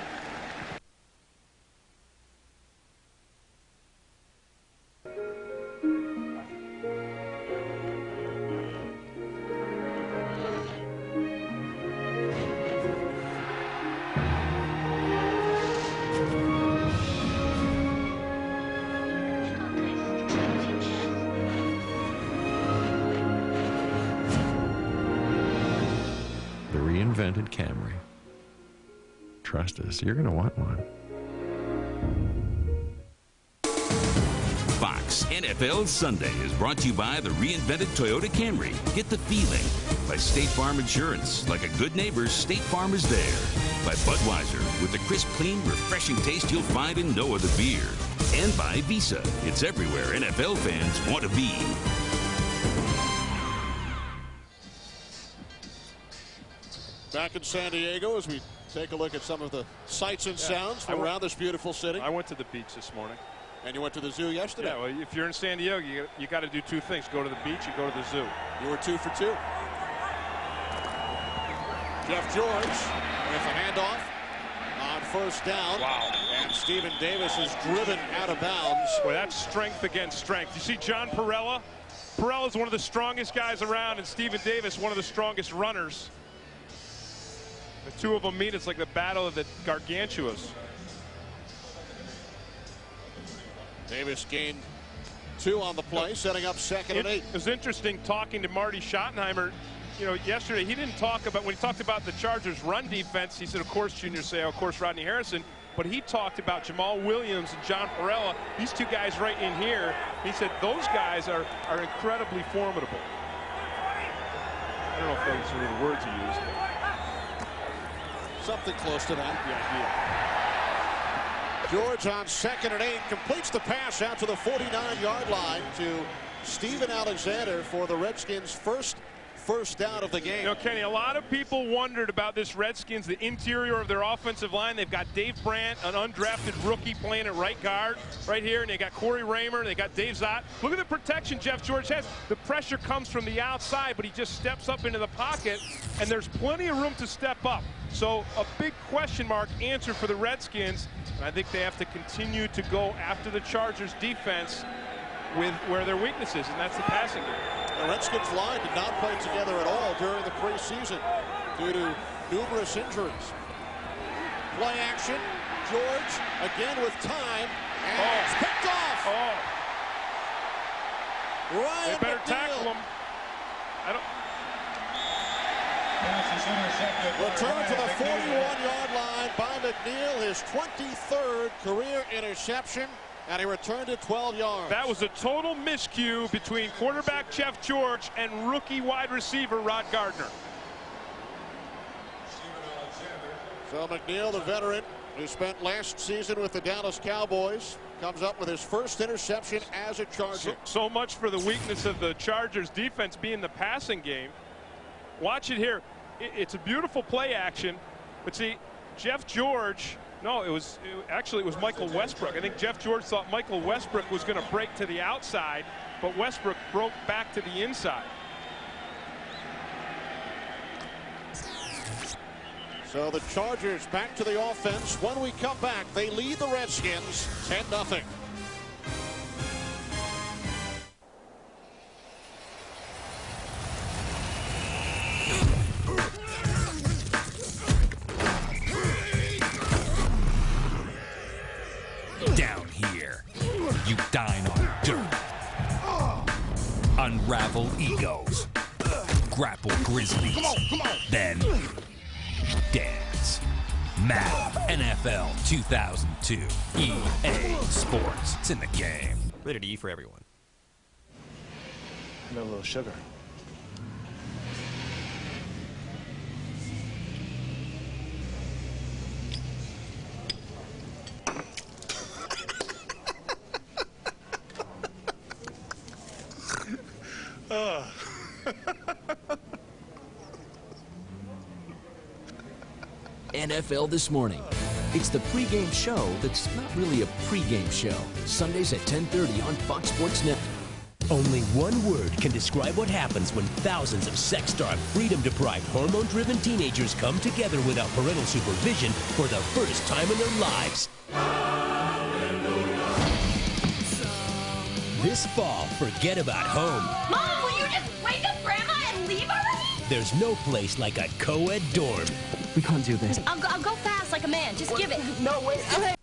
[SPEAKER 10] Reinvented Camry. Trust us, you're going to want one.
[SPEAKER 6] Fox NFL Sunday is brought to you by the reinvented Toyota Camry. Get the feeling. By State Farm Insurance. Like a good neighbor, State Farm is there. By Budweiser. With the crisp, clean, refreshing taste you'll find in no other beer. And by Visa. It's everywhere NFL fans want to be.
[SPEAKER 7] Back in San Diego as we take a look at some of the sights and sounds from around this beautiful city.
[SPEAKER 8] I went to the beach this morning.
[SPEAKER 7] And you went to the zoo yesterday.
[SPEAKER 8] Yeah, well, if you're in San Diego, you got to do 2 things. Go to the beach and go to the zoo.
[SPEAKER 7] You were 2 for 2. Jeff George with a handoff on first down.
[SPEAKER 8] Wow.
[SPEAKER 7] And Stephen Davis is driven out of bounds.
[SPEAKER 8] Well, that's strength against strength. You see John Perella? Perella's one of the strongest guys around, and Stephen Davis, one of the strongest runners. The 2 of them meet. It's like the battle of the gargantuas.
[SPEAKER 7] Davis gained 2 on the play, setting up 2nd and 8.
[SPEAKER 8] It was interesting talking to Marty Schottenheimer. You know, yesterday he didn't talk about, when he talked about the Chargers' run defense, he said, of course, Junior Seau, of course, Rodney Harrison. But he talked about Jamal Williams and John Farrella, these 2 guys right in here. He said those guys are incredibly formidable. I don't know if those are the words he used.
[SPEAKER 7] Something close to that. George on 2nd and 8 completes the pass out to the 49-yard line to Steven Alexander for the Redskins' first down of the game.
[SPEAKER 8] You know, Kenny, a lot of people wondered about this Redskins, the interior of their offensive line. They've got Dave Brandt, an undrafted rookie, playing at right guard right here, and they got Corey Raymer, and they got Dave Zott. Look at the protection Jeff George has. The pressure comes from the outside, but he just steps up into the pocket, and there's plenty of room to step up. So a big question mark answer for the Redskins, and I think they have to continue to go after the Chargers defense with where their weakness is, and that's the passing game.
[SPEAKER 7] The Redskins line did not play together at all during the preseason due to numerous injuries. Play action. George again with time, and it's picked off. Ryan
[SPEAKER 8] They better
[SPEAKER 7] McNeil.
[SPEAKER 8] tackle him.
[SPEAKER 7] Return to the 41-yard line by McNeil, his 23rd career interception, and he returned it 12 yards.
[SPEAKER 8] That was a total miscue between quarterback Jeff George and rookie wide receiver Rod Gardner.
[SPEAKER 7] So McNeil, the veteran who spent last season with the Dallas Cowboys, comes up with his first interception as a Charger.
[SPEAKER 8] So much for the weakness of the Chargers defense being the passing game. Watch it here. It's a beautiful play action, but see, Jeff George, no, it was Michael Westbrook. I think Jeff George thought Michael Westbrook was going to break to the outside, but Westbrook broke back to the inside.
[SPEAKER 7] So the Chargers back to the offense. When we come back, they lead the Redskins 10-0.
[SPEAKER 5] Down here, you dine on dirt, unravel egos, grapple grizzlies, then dance. Madden NFL 2002 EA Sports. It's in the game. Rated E for everyone.
[SPEAKER 21] A little sugar.
[SPEAKER 22] NFL This Morning. It's the pregame show that's not really a pregame show. Sundays at 10:30 on Fox Sports Net.
[SPEAKER 19] Only one word can describe what happens when thousands of sex-starved, freedom-deprived, hormone-driven teenagers come together without parental supervision for the first time in their lives. This fall, forget about home.
[SPEAKER 23] Mom, will you just wake up Grandma and leave already?
[SPEAKER 19] There's no place like a co-ed dorm.
[SPEAKER 22] We can't do this.
[SPEAKER 23] I'll go fast like a man. Just give it.
[SPEAKER 22] No, wait. Okay.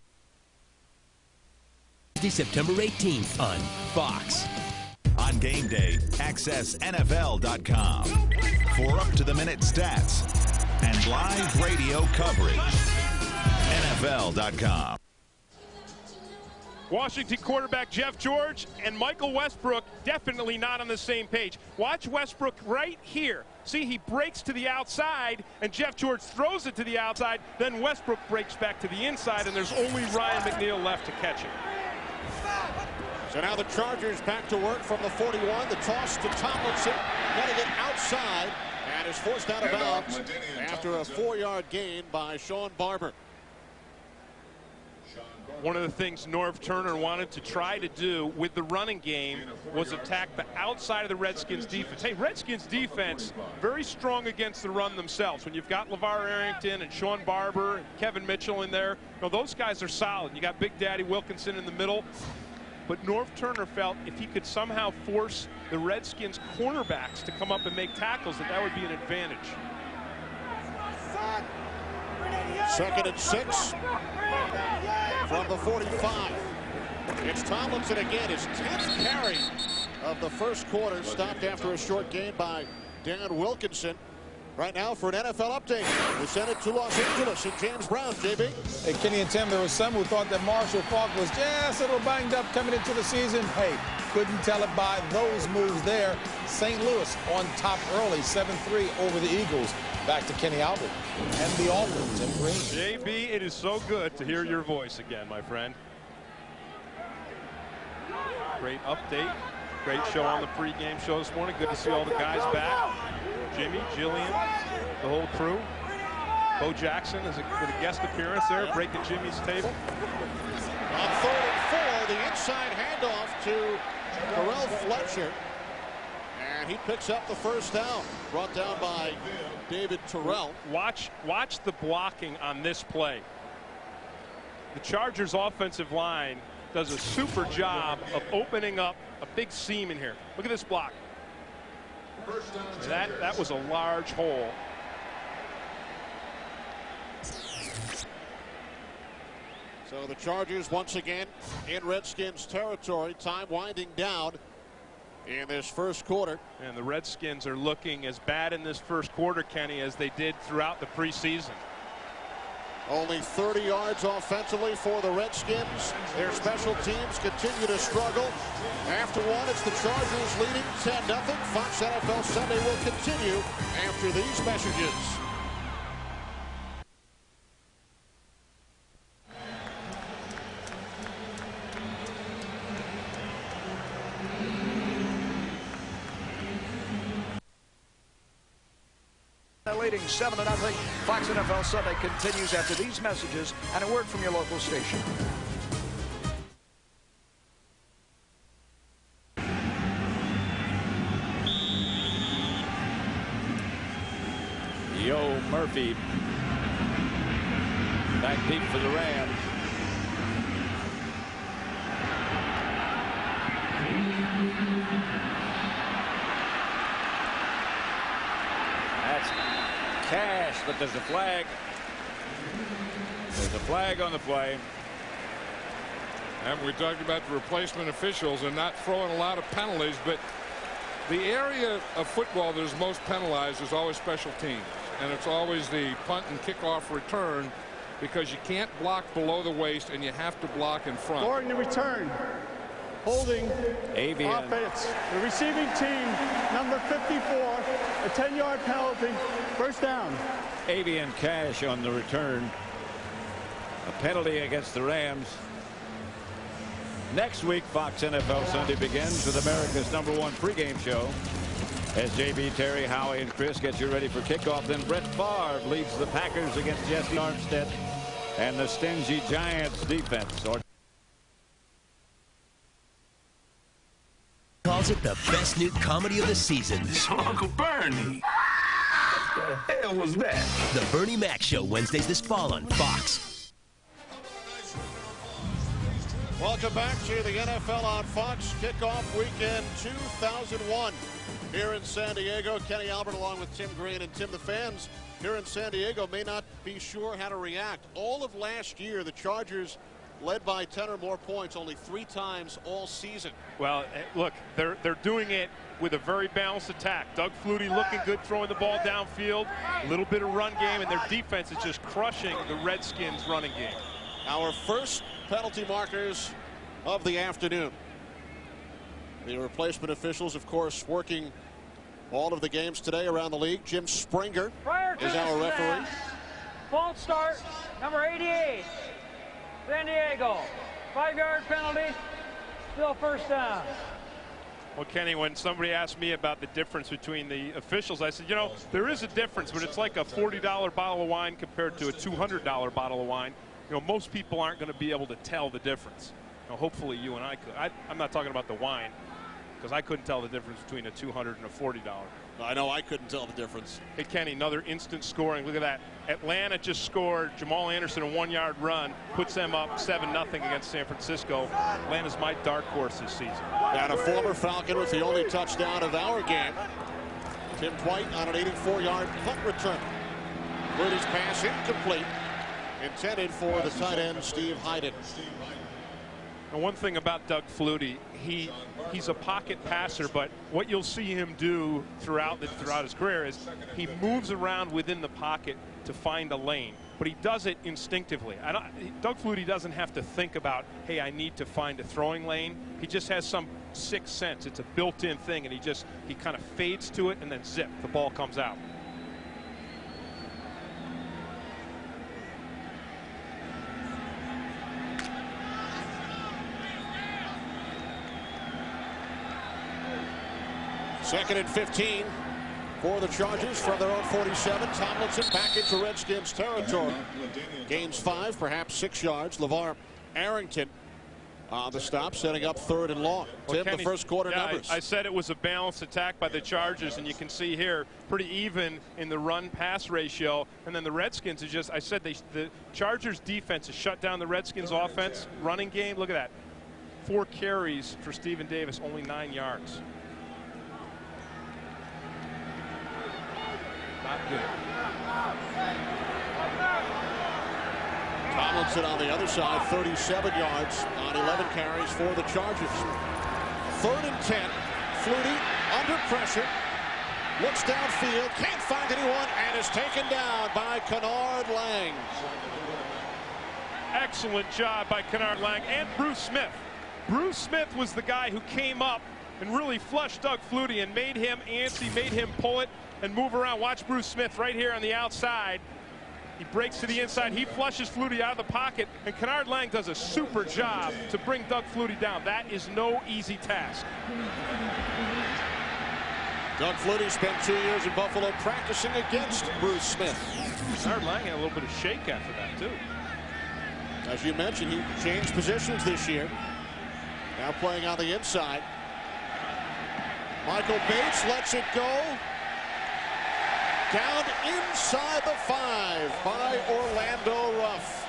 [SPEAKER 19] Tuesday, September 18th on Fox.
[SPEAKER 24] On game day, access NFL.com for up-to-the-minute stats and live radio coverage. NFL.com.
[SPEAKER 8] Washington quarterback Jeff George and Michael Westbrook definitely not on the same page. Watch Westbrook right here. See, he breaks to the outside, and Jeff George throws it to the outside. Then Westbrook breaks back to the inside, and there's only Ryan McNeil left to catch it.
[SPEAKER 7] So now the Chargers back to work from the 41. The toss to Tomlinson, getting it outside, and is forced out of bounds after a 4-yard gain by Sean Barber.
[SPEAKER 8] One of the things Norv Turner wanted to try to do with the running game was attack the outside of the Redskins defense. Hey, Redskins defense, very strong against the run themselves. When you've got LeVar Arrington and Sean Barber and Kevin Mitchell in there, you know, those guys are solid. You got Big Daddy Wilkinson in the middle. But Norv Turner felt if he could somehow force the Redskins cornerbacks to come up and make tackles, that would be an advantage.
[SPEAKER 7] 2nd and 6 from the 45. It's Tomlinson again, his 10th carry of the first quarter, stopped after a short gain by Dan Wilkinson. Right now for an NFL update, we send it to Los Angeles and James Brown. JB.
[SPEAKER 1] Hey, Kenny and Tim, there was some who thought that Marshall Faulk was just a little banged up coming into the season. Hey, couldn't tell it by those moves there. St. Louis on top early, 7-3 over the Eagles. Back to Kenny Albert and the Alton, Tim Green.
[SPEAKER 8] JB, it is so good to hear your voice again, my friend. Great update. Great show on the pregame show this morning. Good to see all the guys back. Jimmy, Jillian, the whole crew. Bo Jackson is with a guest appearance there, breaking Jimmy's table.
[SPEAKER 7] On 3rd and 4, the inside handoff to Terrell Fletcher. And he picks up the first down, brought down by David Terrell.
[SPEAKER 8] Watch the blocking on this play. The Chargers offensive line does a super job of opening up a big seam in here. Look at this block. That was a large hole.
[SPEAKER 7] So the Chargers once again in Redskins territory. Time winding down in this first quarter.
[SPEAKER 8] And the Redskins are looking as bad in this first quarter, Kenny, as they did throughout the preseason.
[SPEAKER 7] Only 30 yards offensively for the Redskins. Their special teams continue to struggle. After one, it's the Chargers leading 10-0. Fox NFL Sunday will continue after these messages.
[SPEAKER 16] Leading 7-0. Fox NFL Sunday continues after these messages and a word from your local station.
[SPEAKER 14] Yo Murphy back deep for the Rams. That's Cash, but there's a flag. There's a flag on the play.
[SPEAKER 15] And we talked about the replacement officials and not throwing a lot of penalties, but the area of football that is most penalized is always special teams. And it's always the punt and kickoff return, because you can't block below the waist and you have to block in front.
[SPEAKER 21] Scoring the return. Holding
[SPEAKER 14] Avian.
[SPEAKER 21] Offense. The receiving team, number 54, a 10-yard penalty. First down.
[SPEAKER 14] Avian Cash on the return. A penalty against the Rams. Next week, Fox NFL Sunday begins with America's #1 pregame show. As JB, Terry, Howie, and Chris get you ready for kickoff, then Brett Favre leads the Packers against Jesse Armstead and the stingy Giants defense.
[SPEAKER 19] Calls it the best new comedy of the season.
[SPEAKER 11] So Uncle Bernie. What the hell was that?
[SPEAKER 19] The Bernie Mac Show, Wednesdays this fall on Fox.
[SPEAKER 7] Welcome back to the NFL on Fox. Kickoff weekend 2001 here in San Diego. Kenny Albert along with Tim Green and Tim. The fans here in San Diego may not be sure how to react. All of last year, the Chargers led by 10 or more points only 3 times all season.
[SPEAKER 8] Well, look, they're doing it with a very balanced attack. Doug Flutie looking good throwing the ball downfield. A little bit of run game, and their defense is just crushing the Redskins running game.
[SPEAKER 7] Our first penalty markers of the afternoon. The replacement officials, of course, working all of the games today around the league. Jim Springer is our referee.
[SPEAKER 2] False start, number 88. San Diego, 5-yard penalty, still first down.
[SPEAKER 8] Well, Kenny, when somebody asked me about the difference between the officials, I said, you know, there is a difference, but it's like a $40 bottle of wine compared to a $200 bottle of wine. You know, most people aren't going to be able to tell the difference. You know, hopefully you and I could. I'm not talking about the wine, because I couldn't tell the difference between a $200 and a $40.
[SPEAKER 7] I know I couldn't tell the difference.
[SPEAKER 8] Hey, Kenny, another instant scoring. Look at that. Atlanta just scored. Jamal Anderson, a 1-yard run, puts them up 7-0 against San Francisco. Atlanta's my dark horse this season.
[SPEAKER 7] And a former Falcon with the only touchdown of our game. Tim White on an 84-yard punt return. Brady's pass incomplete. Intended for the tight end, Steve Hyden.
[SPEAKER 8] And one thing about Doug Flutie, he's a pocket passer, but what you'll see him do throughout his career is he moves around within the pocket to find a lane, but he does it instinctively. Doug Flutie doesn't have to think about, hey, I need to find a throwing lane. He just has some sixth sense. It's a built-in thing, and he kind of fades to it, and then zip, the ball comes out.
[SPEAKER 7] Second and 15 for the Chargers from their own 47. Tomlinson back into Redskins territory. Gains 5, perhaps 6 yards. LeVar Arrington on the stop, setting up 3rd and long.
[SPEAKER 8] Well,
[SPEAKER 7] Tim, the first quarter numbers.
[SPEAKER 8] I said it was a balanced attack by the Chargers, and you can see here pretty even in the run-pass ratio. And then the Redskins is just, I said the Chargers defense has shut down the Redskins offense. Running game, look at that. 4 carries for Stephen Davis, only 9 yards. Not good.
[SPEAKER 7] Tomlinson on the other side, 37 yards on 11 carries for the Chargers. 3rd and 10. Flutie under pressure. Looks downfield, can't find anyone, and is taken down by Kennard Lang.
[SPEAKER 8] Excellent job by Kennard Lang and Bruce Smith. Bruce Smith was the guy who came up and really flushed Doug Flutie and made him antsy, made him pull it and move around. Watch Bruce Smith right here on the outside. He breaks to the inside. He flushes Flutie out of the pocket, and Kennard Lang does a super job to bring Doug Flutie down. That is no easy task.
[SPEAKER 7] Doug Flutie spent 2 years in Buffalo practicing against Bruce Smith.
[SPEAKER 8] Kennard Lang had a little bit of shake after that, too.
[SPEAKER 7] As you mentioned, he changed positions this year. Now playing on the inside. Michael Bates lets it go. Down inside the 5 by Orlando Ruff.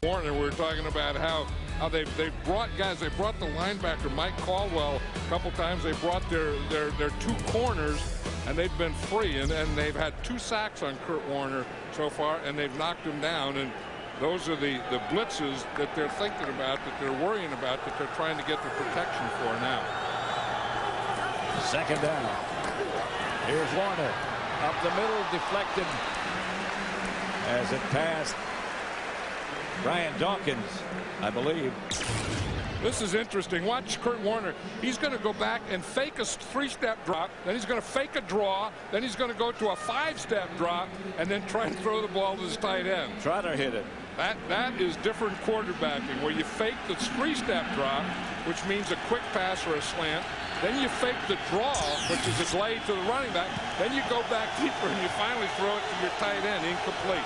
[SPEAKER 15] Warner, we were talking about how they've brought guys. They brought the linebacker Mike Caldwell a couple times. They brought their 2 corners, and they've been free. And they've had 2 sacks on Kurt Warner so far, and they've knocked him down. And those are the blitzes that they're thinking about, that they're worrying about, that they're trying to get the protection for now.
[SPEAKER 14] 2nd down. Here's Warner up the middle, deflected as it passed Brian Dawkins, I believe.
[SPEAKER 15] This is interesting. Watch Kurt Warner. He's going to go back and fake a 3-step drop. Then he's going to fake a draw. Then he's going to go to a 5-step drop and then try and throw the ball to his tight end.
[SPEAKER 14] Try to hit it.
[SPEAKER 15] That is different quarterbacking, where you fake the 3-step drop, which means a quick pass or a slant. Then you fake the draw, which is a glade to the running back. Then you go back deeper and you finally throw it to your tight end, incomplete.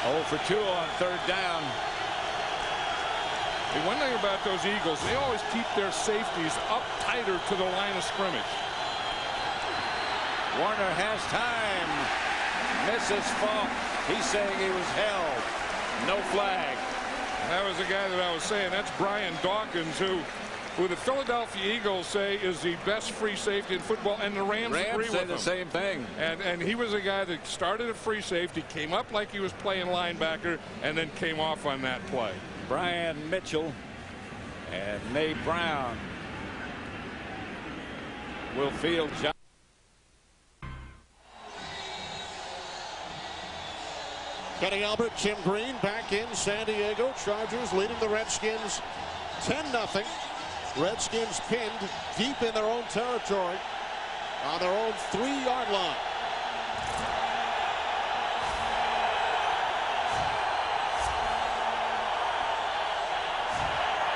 [SPEAKER 14] 0 for 2 on 3rd down.
[SPEAKER 15] And one thing about those Eagles, they always keep their safeties up tighter to the line of scrimmage.
[SPEAKER 14] Warner has time. Misses Falk. He's saying he was held. No flag.
[SPEAKER 15] That was the guy that I was saying. That's Brian Dawkins, who the Philadelphia Eagles say is the best free safety in football, and the Rams agree with him.
[SPEAKER 14] the same thing.
[SPEAKER 15] And he was a guy that started at free safety, came up like he was playing linebacker, and then came off on that play.
[SPEAKER 14] Brian Mitchell and Nate Brown will field John.
[SPEAKER 7] Kenny Albert, Tim Green back in San Diego. Chargers leading the Redskins 10-0. Redskins pinned deep in their own territory on their own 3-yard line.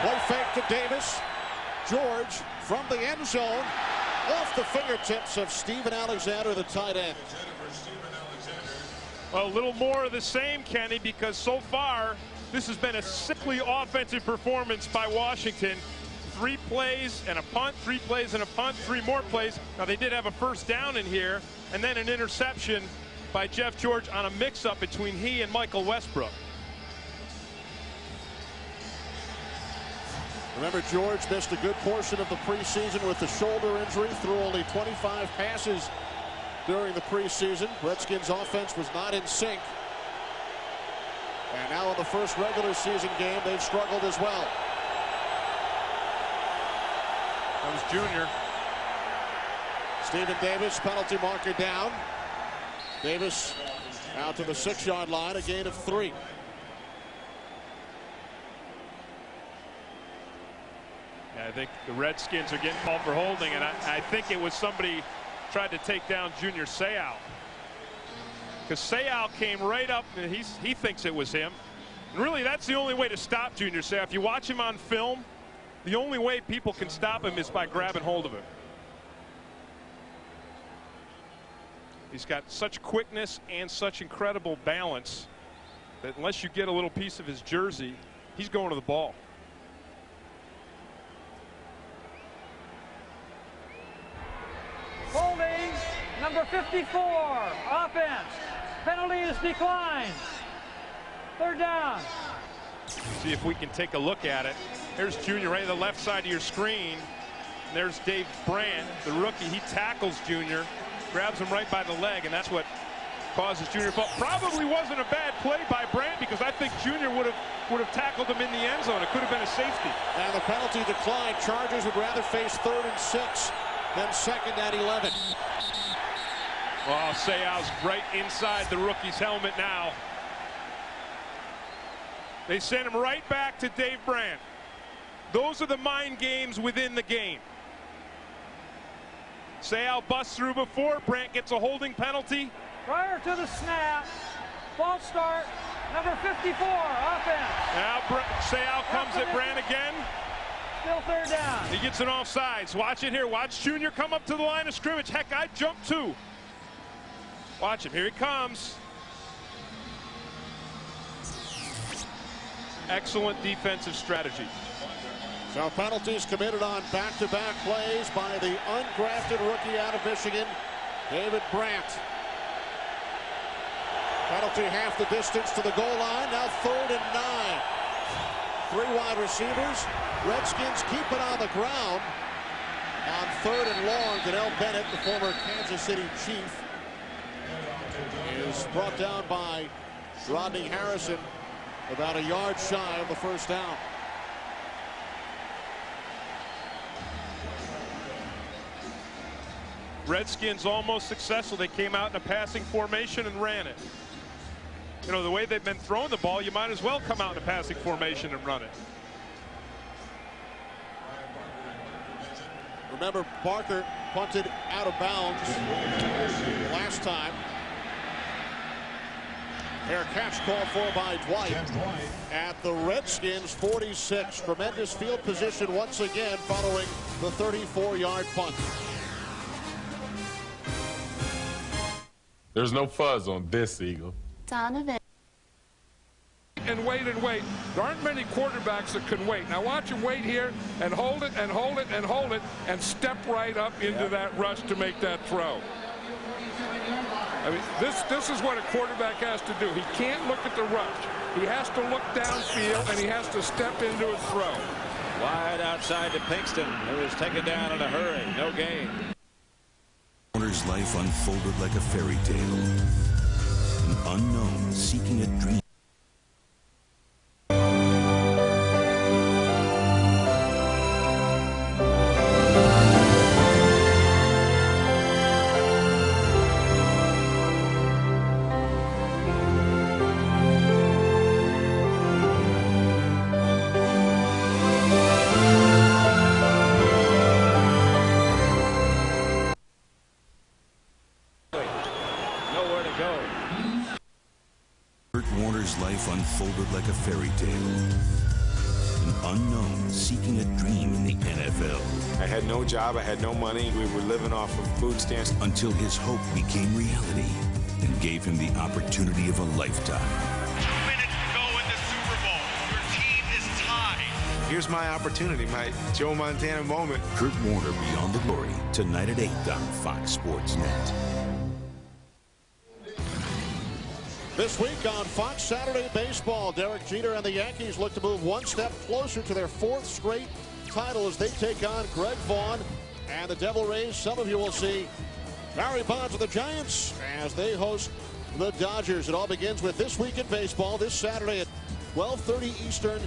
[SPEAKER 7] Play fake to Davis. George from the end zone off the fingertips of Steven Alexander, the tight end.
[SPEAKER 8] Well, a little more of the same, Kenny, because so far this has been a sickly offensive performance by Washington. 3 plays and a punt, 3 plays and a punt, 3 more plays. Now, they did have a first down in here and then an interception. by Jeff George on a mix-up between he and Michael Westbrook.
[SPEAKER 7] Remember, George missed a good portion of the preseason with the shoulder injury, threw only 25 passes during the preseason. Redskins offense was not in sync. And now in the first regular season game, they've struggled as well.
[SPEAKER 8] Comes Junior.
[SPEAKER 7] Stephen Davis, penalty marker down. Davis out to the 6-yard line, a gain of 3.
[SPEAKER 8] Yeah, I think the Redskins are getting called for holding, and I think it was somebody tried to take down Junior Seau. Because Seau came right up, and he thinks it was him. And really, that's the only way to stop Junior Seau. If you watch him on film, the only way people can stop him is by grabbing hold of him. He's got such quickness and such incredible balance that unless you get a little piece of his jersey, he's going to the ball.
[SPEAKER 2] Holding, number 54, offense. Penalty is declined. 3rd down.
[SPEAKER 8] See if we can take a look at it. There's Junior right at the left side of your screen. And there's Dave Brandt, the rookie. He tackles Junior, grabs him right by the leg, and that's what causes Junior to fall. Probably wasn't a bad play by Brandt, because I think Junior would have tackled him in the end zone. It could have been a safety.
[SPEAKER 7] And the penalty declined. Chargers would rather face 3rd and 6 than 2nd and 11.
[SPEAKER 8] Oh, Seau's right inside the rookie's helmet now. They send him right back to Dave Brandt. Those are the mind games within the game. Seau busts through before. Brandt gets a holding penalty.
[SPEAKER 2] Prior to the snap, false start, number 54, offense.
[SPEAKER 8] Now Seau comes at Brandt again.
[SPEAKER 2] Still 3rd down.
[SPEAKER 8] He gets an offsides. Watch it here. Watch Junior come up to the line of scrimmage. Heck, I'd jump too. Watch him. Here he comes. Excellent defensive strategy.
[SPEAKER 7] So penalties committed on back-to-back plays by the undrafted rookie out of Michigan, David Brandt. Penalty half the distance to the goal line. Now 3rd and 9. 3 wide receivers. Redskins keep it on the ground. On 3rd and long, Danell Bennett, the former Kansas City Chief, is brought down by Rodney Harrison, about a yard shy of the 1st down.
[SPEAKER 8] Redskins almost successful. They came out in a passing formation and ran it. You know, the way they've been throwing the ball, you might as well come out in a passing formation and run it.
[SPEAKER 7] Remember, Barker punted out of bounds last time. Fair catch called for by Dwight at the Redskins 46. Tremendous field position once again following the 34-yard punt.
[SPEAKER 3] There's no fuzz on this, Eagle.
[SPEAKER 23] Donovan.
[SPEAKER 15] And wait and wait. There aren't many quarterbacks that can wait. Now watch him wait here and hold it and hold it and hold it and step right up into that rush to make that throw. I mean, this is what a quarterback has to do. He can't look at the rush. He has to look downfield, and he has to step into his throw.
[SPEAKER 14] Wide outside to Pinkston, who was taken down in a hurry. No gain.
[SPEAKER 6] Warner's life unfolded like a fairy tale. An unknown seeking a dream. Unfolded like a fairy tale. An unknown seeking a dream in the NFL.
[SPEAKER 3] I had no job, I had no money, we were living off of food stamps.
[SPEAKER 6] Until his hope became reality and gave him the opportunity of a lifetime.
[SPEAKER 4] 2 minutes to go in the Super Bowl. Your team is tied.
[SPEAKER 3] Here's my opportunity, my Joe Montana moment.
[SPEAKER 6] Kurt Warner Beyond the Glory, tonight at 8 on Fox Sports Net.
[SPEAKER 7] This week on Fox Saturday Baseball, Derek Jeter and the Yankees look to move one step closer to their 4th straight title as they take on Greg Vaughn and the Devil Rays. Some of you will see Barry Bonds of the Giants as they host the Dodgers. It all begins with This Week in Baseball this Saturday at 12:30 Eastern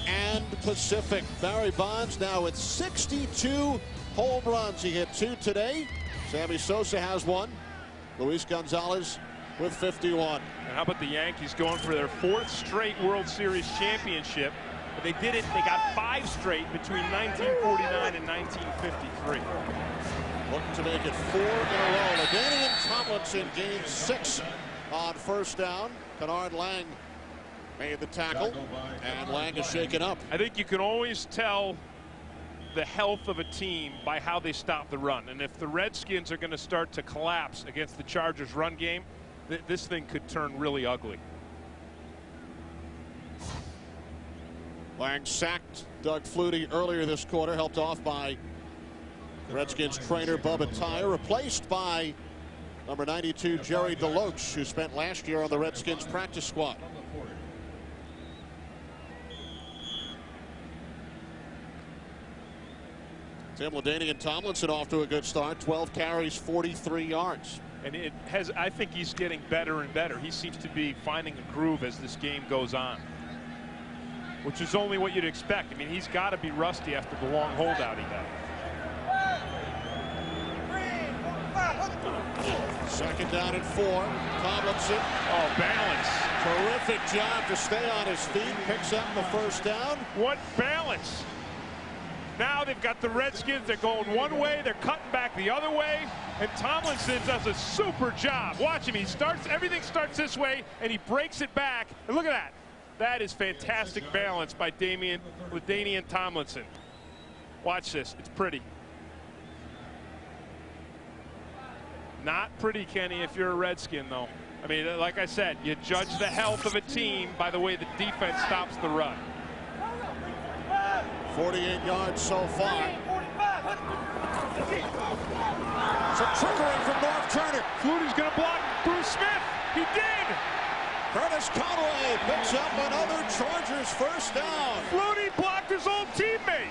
[SPEAKER 7] and Pacific. Barry Bonds now with 62 home runs. He hit 2 today. Sammy Sosa has 1. Luis Gonzalez with 51.
[SPEAKER 8] And how about the Yankees going for their 4th straight World Series championship? But they did it. They got 5 straight between 1949 and 1953.
[SPEAKER 7] Looking to make it 4 in a row. LaDainian Tomlinson gained 6 on first down. Kennard Lang made the tackle, and Lang is shaken up.
[SPEAKER 8] I think you can always tell the health of a team by how they stop the run. And if the Redskins are going to start to collapse against the Chargers' run game, this thing could turn really ugly.
[SPEAKER 7] Lang sacked Doug Flutie earlier this quarter, helped off by Redskins trainer Bubba Tyer, replaced by number 92 Jerry DeLoach, who spent last year on the Redskins practice squad. Tim LaDainian Tomlinson off to a good start. 12 carries, 43 yards.
[SPEAKER 8] And I think he's getting better and better. He seems to be finding a groove as this game goes on, which is only what you'd expect. I mean, he's got to be rusty after the long holdout he had.
[SPEAKER 7] Second down and 4. Tomlinson.
[SPEAKER 8] Oh, balance.
[SPEAKER 7] Terrific job to stay on his feet. Picks up the first down.
[SPEAKER 8] What balance. Now they've got the Redskins. They're going one way. They're cutting back the other way. And Tomlinson does a super job. Watch him. Everything starts this way, and he breaks it back. And look at that. That is fantastic balance by LaDainian Tomlinson. Watch this. It's pretty. Not pretty, Kenny, if you're a Redskin, though. I mean, like I said, you judge the health of a team by the way the defense stops the run.
[SPEAKER 7] 48 yards so far. Some trickery from North Turner.
[SPEAKER 8] Flutie's going to block Bruce Smith. He did.
[SPEAKER 7] Curtis Conway picks up another Chargers first down.
[SPEAKER 8] Flutie blocked his old teammate.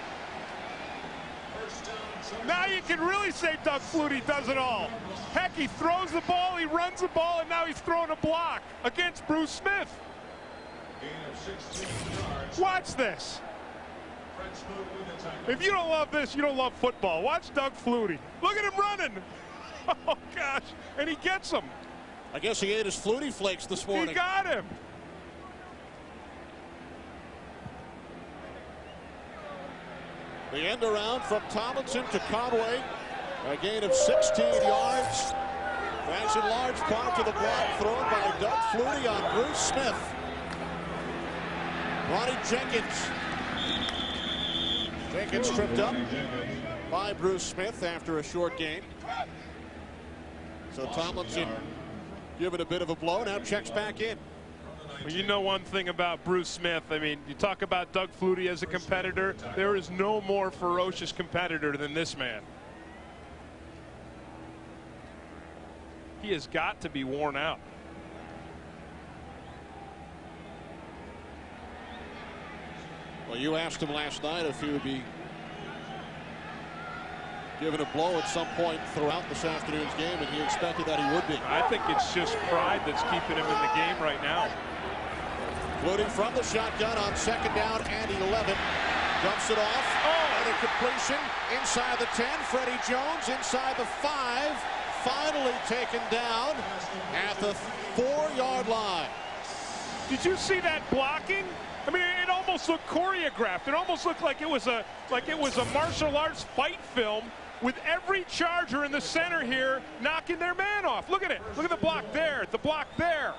[SPEAKER 8] Now you can really say Doug Flutie does it all. Heck, he throws the ball, he runs the ball, and now he's throwing a block against Bruce Smith. Watch this. If you don't love this, you don't love football. Watch Doug Flutie. Look at him running. Oh, gosh. And he gets him.
[SPEAKER 7] I guess he ate his Flutie flakes this morning.
[SPEAKER 8] He got him.
[SPEAKER 7] The end around from Tomlinson to Conway. A gain of 16 yards. Thanks in large part to the block thrown by Doug Flutie on Bruce Smith. Ronnie Jenkins. Jenkins tripped up by Bruce Smith after a short gain. So Tomlinson given a bit of a blow, now checks back in.
[SPEAKER 8] Well, you know one thing about Bruce Smith. I mean, you talk about Doug Flutie as a competitor. There is no more ferocious competitor than this man. He has got to be worn out.
[SPEAKER 7] Well, you asked him last night if he would be given a blow at some point throughout this afternoon's game, and he expected that he would be.
[SPEAKER 8] I think it's just pride that's keeping him in the game right now.
[SPEAKER 7] Flutie from the shotgun on second down and 11. Dumps it off. Oh, and a completion inside the 10. Freddie Jones inside the 5. Finally taken down at the 4-yard line.
[SPEAKER 8] Did you see that blocking? I mean, it almost looked choreographed. It almost looked like it was a martial arts fight film with every Charger in the center here knocking their man off. Look at it. Look at the block there. The block there.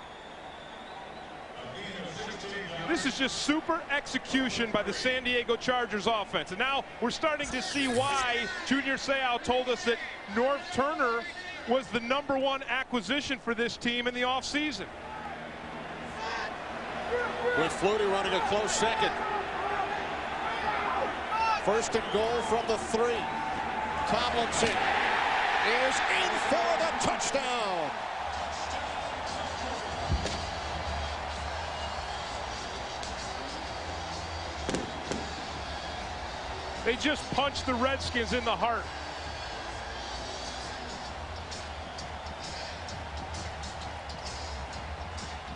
[SPEAKER 8] This is just super execution by the San Diego Chargers offense. And now we're starting to see why Junior Seau told us that North Turner was the #1 acquisition for this team in the offseason.
[SPEAKER 7] With Flutie running a close second. First and goal from the 3. Tomlinson is in for the touchdown.
[SPEAKER 8] They just punched the Redskins in the heart.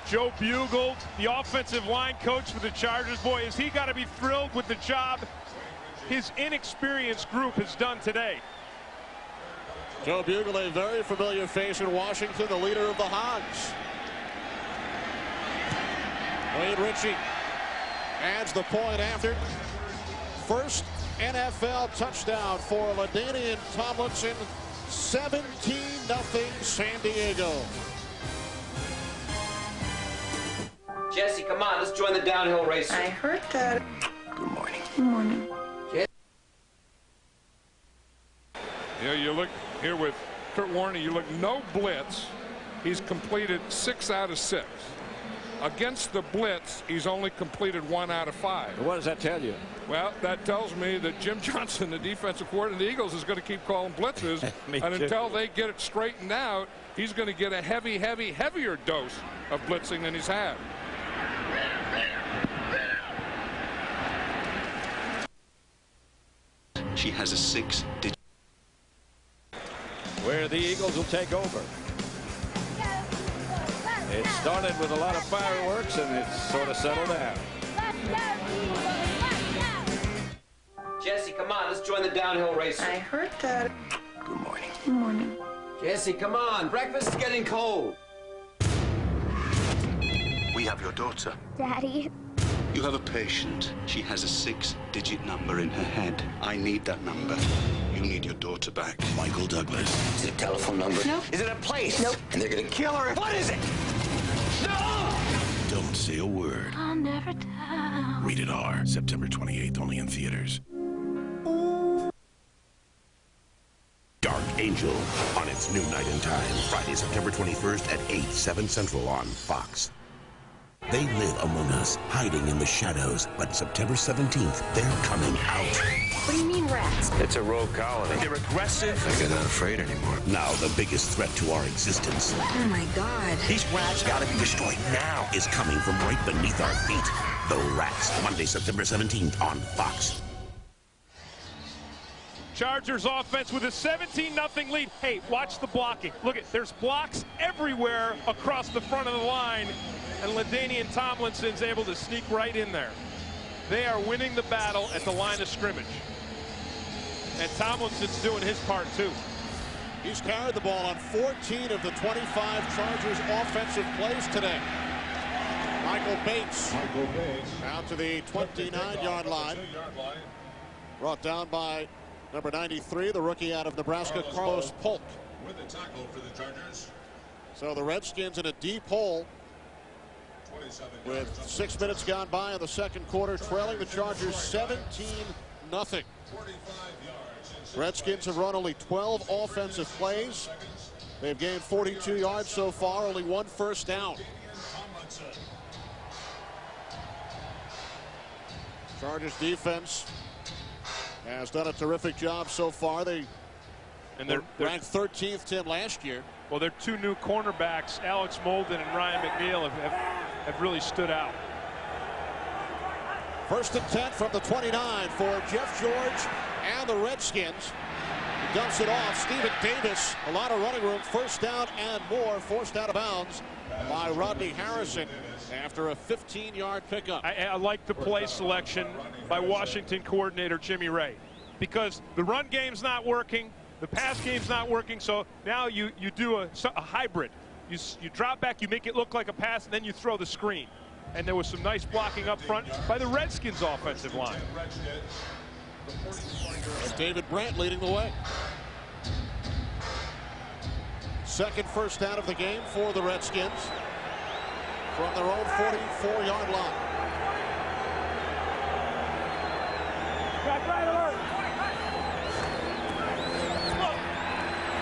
[SPEAKER 8] Joe Bugel, the offensive line coach for the Chargers. Boy, has he got to be thrilled with the job his inexperienced group has done today.
[SPEAKER 7] Joe Bugel, a very familiar face in Washington, the leader of the Hogs. Wayne Ritchie adds the point after. First NFL touchdown for LaDainian Tomlinson. 17-0 San Diego.
[SPEAKER 9] Jesse, come on, let's join the downhill race.
[SPEAKER 13] I heard that.
[SPEAKER 9] Good morning.
[SPEAKER 13] Good morning.
[SPEAKER 15] Yeah, you look here with Kurt Warner, you look no blitz. He's completed 6 out of 6. Against the blitz, he's only completed 1 out of 5.
[SPEAKER 14] What does that tell you?
[SPEAKER 15] Well, that tells me that Jim Johnson, the defensive coordinator of the Eagles, is going to keep calling blitzes. And until they get it straightened out, he's going to get a heavier dose of blitzing than he's had.
[SPEAKER 18] She has a 6-digit.
[SPEAKER 14] Where the Eagles will take over. It started with a lot of fireworks, and it's sort of settled down.
[SPEAKER 9] Jesse, come on, let's join the downhill race.
[SPEAKER 13] I heard that.
[SPEAKER 9] Good morning.
[SPEAKER 13] Good morning.
[SPEAKER 9] Jesse, come on, breakfast is getting cold.
[SPEAKER 18] We have your daughter.
[SPEAKER 13] Daddy.
[SPEAKER 18] You have a patient. She has a 6-digit number in her head. I need that number. You need your daughter back.
[SPEAKER 11] Michael Douglas.
[SPEAKER 9] Is it a telephone number?
[SPEAKER 13] Nope.
[SPEAKER 9] Is it a place?
[SPEAKER 13] Nope.
[SPEAKER 9] And they're gonna kill her. What is it? No!
[SPEAKER 11] Don't say a word.
[SPEAKER 13] I'll never tell.
[SPEAKER 11] Rated R. September 28th, only in theaters.
[SPEAKER 20] Dark Angel on its new night and time. Friday, September 21st at 8, 7 Central on Fox. They live among us, hiding in the shadows. But September 17th, they're coming out.
[SPEAKER 13] What do you mean rats?
[SPEAKER 11] It's a rogue colony. They're aggressive. They're not afraid anymore.
[SPEAKER 20] Now the biggest threat to our existence.
[SPEAKER 13] Oh my God.
[SPEAKER 20] These rats gotta be destroyed now. Is coming from right beneath our feet. The Rats, Monday, September 17th on Fox.
[SPEAKER 8] Chargers offense with a 17-0 lead. Hey, watch the blocking. Look at, there's blocks everywhere across the front of the line, and LaDainian Tomlinson's able to sneak right in there. They are winning the battle at the line of scrimmage. And Tomlinson's doing his part too.
[SPEAKER 7] He's carried the ball on 14 of the 25 Chargers offensive plays today. Michael Bates out to the 29-yard line. Brought down by number 93, the rookie out of Nebraska, Carlos Polk.
[SPEAKER 25] With a tackle for the Chargers.
[SPEAKER 7] So the Redskins in a deep hole with 6 minutes gone by in the second quarter, trailing the Chargers 17-0. Redskins have run only 12 offensive plays. They've gained 42 yards so far, only 1 first down. Chargers defense has done a terrific job so far. They're ranked 13th, Tim, last year.
[SPEAKER 8] Well, their 2 new cornerbacks, Alex Molden and Ryan McNeil, have really stood out.
[SPEAKER 7] First and 10 from the 29 for Jeff George and the Redskins. He dumps it off. Stephen Davis, a lot of running room. First down and more. Forced out of bounds by Rodney Harrison after a 15-yard pickup.
[SPEAKER 8] I like the play selection by Washington coordinator Jimmy Ray, because the run game's not working, the pass game's not working, so now you do a hybrid. You drop back, you make it look like a pass, and then you throw the screen. And there was some nice blocking up front by the Redskins offensive line.
[SPEAKER 7] David Brandt leading the way. Second first down of the game for the Redskins from their own 44-yard line.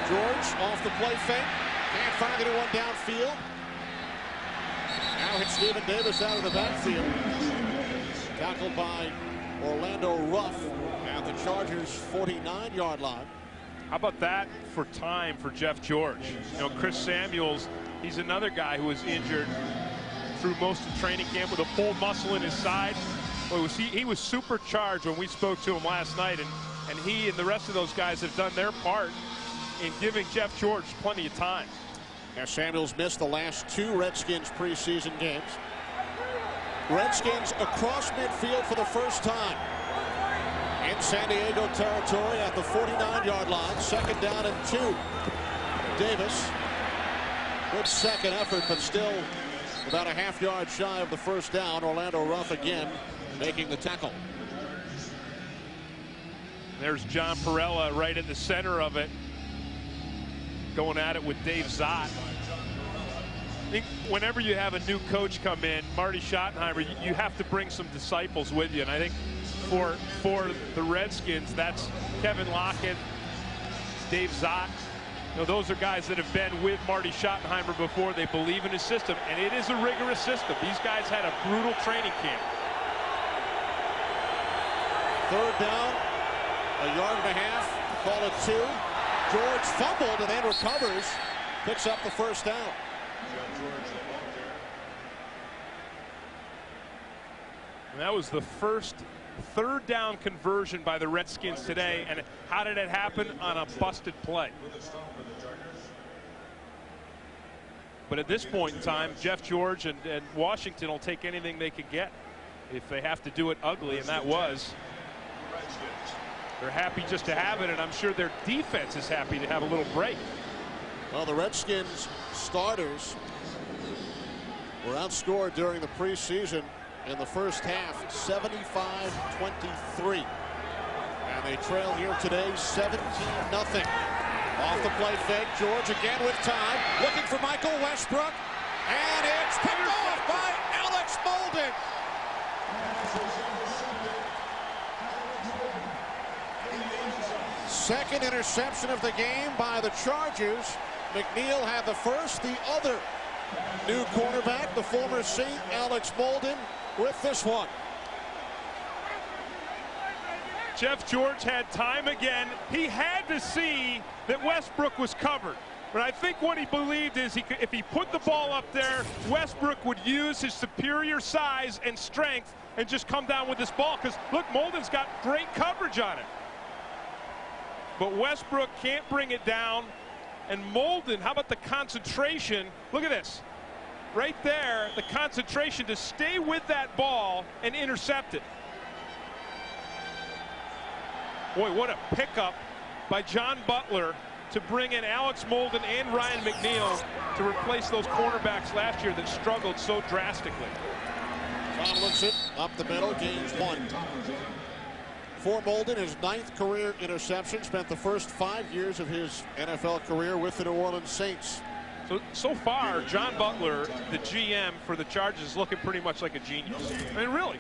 [SPEAKER 7] George off the play fake. Can't find anyone downfield. Now hits Stephen Davis out of the backfield. Tackled by Orlando Ruff at the Chargers' 49-yard line.
[SPEAKER 8] How about that for time for Jeff George? You know, Chris Samuels, he's another guy who was injured through most of training camp with a pulled muscle in his side. Well, he was supercharged when we spoke to him last night, and he and the rest of those guys have done their part in giving Jeff George plenty of time.
[SPEAKER 7] Now Samuels missed the last 2 Redskins preseason games. Redskins across midfield for the first time in San Diego territory at the 49-yard line. 2nd down and 2. Davis, good second effort, but still about a half-yard shy of the first down. Orlando Ruff again making the tackle.
[SPEAKER 8] There's John Perella right in the center of it, going at it with Dave Zott. I think whenever you have a new coach come in, Marty Schottenheimer, you have to bring some disciples with you. And I think for the Redskins, that's Kevin Lockett, Dave Zott. You know, those are guys that have been with Marty Schottenheimer before. They believe in his system, and it is a rigorous system. These guys had a brutal training camp.
[SPEAKER 7] 3rd down, 1.5 yards, call it 2. George fumbled and then recovers, picks up the first down.
[SPEAKER 8] And that was the first 3rd down conversion by the Redskins today. And how did it happen? On a busted play. But at this point in time, Jeff George and Washington will take anything they can get if they have to do it ugly, and that was. They're happy just to have it, and I'm sure their defense is happy to have a little break.
[SPEAKER 7] Well, the Redskins starters were outscored during the preseason in the first half 75-23. And they trail here today 17-0. Off the play fake, George again with time, looking for Michael Westbrook, and it's picked off by Alex Molden. Second interception of the game by the Chargers. McNeil had the first, the other new cornerback, the former Saint Alex Molden, with this one.
[SPEAKER 8] Jeff George had time again. He had to see that Westbrook was covered. But I think what he believed is if he put the ball up there, Westbrook would use his superior size and strength and just come down with this ball. Because, look, Molden's got great coverage on it. But Westbrook can't bring it down. And Molden, how about the concentration? Look at this. Right there, the concentration to stay with that ball and intercept it. Boy, what a pickup by John Butler to bring in Alex Molden and Ryan McNeil to replace those cornerbacks last year that struggled so drastically.
[SPEAKER 7] Tomlinson up the middle, gains 1. For Molden, his 9th career interception, spent the first 5 years of his NFL career with the New Orleans Saints.
[SPEAKER 8] So far, John Butler, the GM for the Chargers, is looking pretty much like a genius. I mean, really,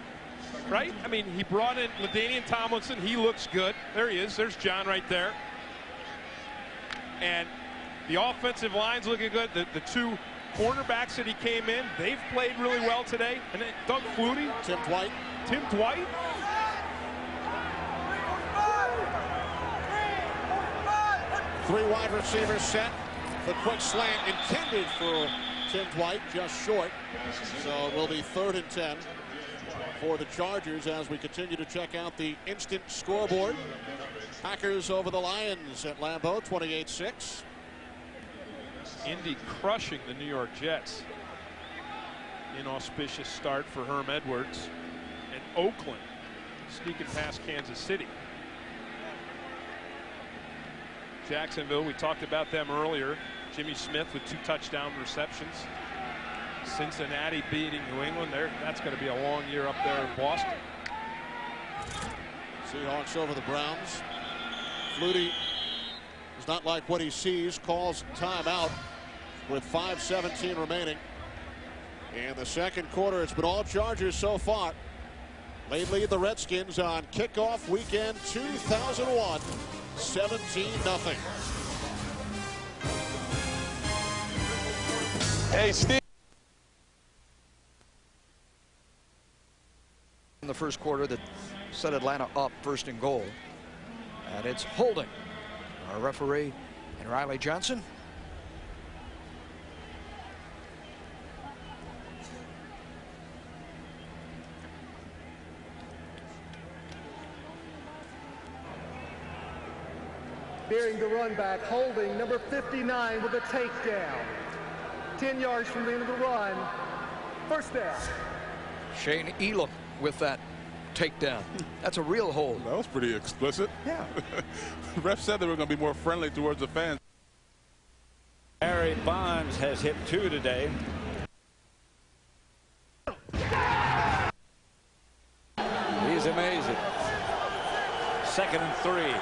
[SPEAKER 8] right? I mean, he brought in LaDainian Tomlinson. He looks good. There he is. There's John right there. And the offensive line's looking good. The 2 cornerbacks that he came in, they've played really well today. And then Doug Flutie.
[SPEAKER 7] Tim Dwight.
[SPEAKER 8] Tim Dwight.
[SPEAKER 7] Three wide receivers set. The quick slant intended for Tim Dwight, just short. So it will be 3rd and 10 for the Chargers as we continue to check out the instant scoreboard. Packers over the Lions at Lambeau, 28-6.
[SPEAKER 8] Indy crushing the New York Jets. Inauspicious start for Herm Edwards. And Oakland sneaking past Kansas City. Jacksonville, we talked about them earlier. Jimmy Smith with 2 touchdown receptions. Cincinnati beating New England. That's going to be a long year up there in Boston.
[SPEAKER 7] Seahawks over the Browns. Flutie does not like what he sees, calls timeout with 5:17 remaining. In the second quarter, it's been all Chargers so far. They lead the Redskins on kickoff weekend 2001. 17-0.
[SPEAKER 1] Hey, Steve.
[SPEAKER 16] In the first quarter that set Atlanta up 1st and goal. And it's holding. Our referee, and Riley Johnson.
[SPEAKER 21] bearing the run back, holding number 59 with a takedown. 10 yards from the end of the run. First down.
[SPEAKER 16] Shane Elam with that takedown. That's a real hold.
[SPEAKER 5] That was pretty explicit.
[SPEAKER 16] Yeah.
[SPEAKER 5] The ref said they were going to be more friendly towards the fans.
[SPEAKER 14] Barry Bonds has hit 2 today. He's amazing. 2nd and 3.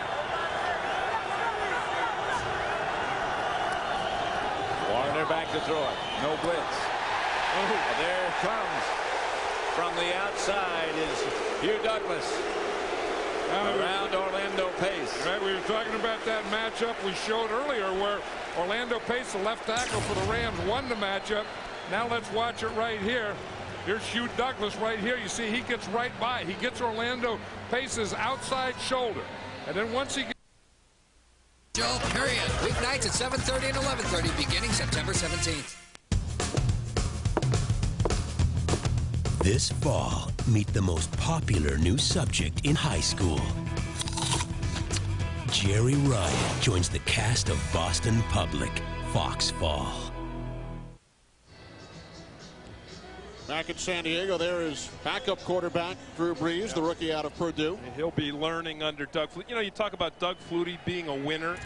[SPEAKER 14] Warner back to throw it. No blitz. Oh, there it comes. From the outside is Hugh Douglas. Around Orlando Pace.
[SPEAKER 15] Right, we were talking about that matchup we showed earlier where Orlando Pace, the left tackle for the Rams, won the matchup. Now let's watch it right here. Here's Hugh Douglas right here. You see he gets right by. He gets Orlando Pace's outside shoulder. And then once he gets...
[SPEAKER 10] Joe, period. Weeknights at 7:30 and 11:30 beginning September 17th.
[SPEAKER 19] This fall, meet the most popular new subject in high school. Jerry Ryan joins the cast of Boston Public, Fox Fall.
[SPEAKER 7] Back in San Diego, there is backup quarterback Drew Brees, the rookie out of Purdue.
[SPEAKER 8] He'll be learning under Doug Flutie. You know, you talk about Doug Flutie being a winner.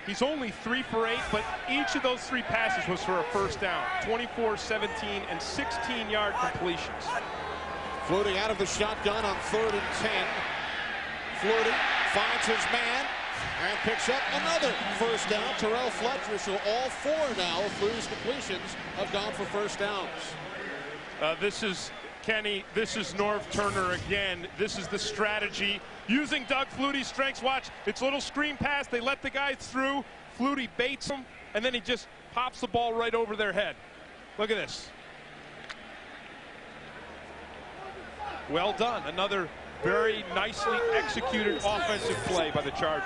[SPEAKER 8] He's only 3 for 8, but each of those 3 passes was for a first down. 24, 17, and 16-yard completions.
[SPEAKER 7] Flutie out of the shotgun on 3rd and 10. Flutie finds his man and picks up another first down. Terrell Fletcher, so all 4 now of Flutie's completions have gone for first downs.
[SPEAKER 8] This is Kenny. This is Norv Turner again. This is the strategy. Using Doug Flutie's strengths. Watch, it's a little screen pass. They let the guy through. Flutie baits him, and then he just pops the ball right over their head. Look at this. Well done. Another very nicely executed offensive play by the Chargers.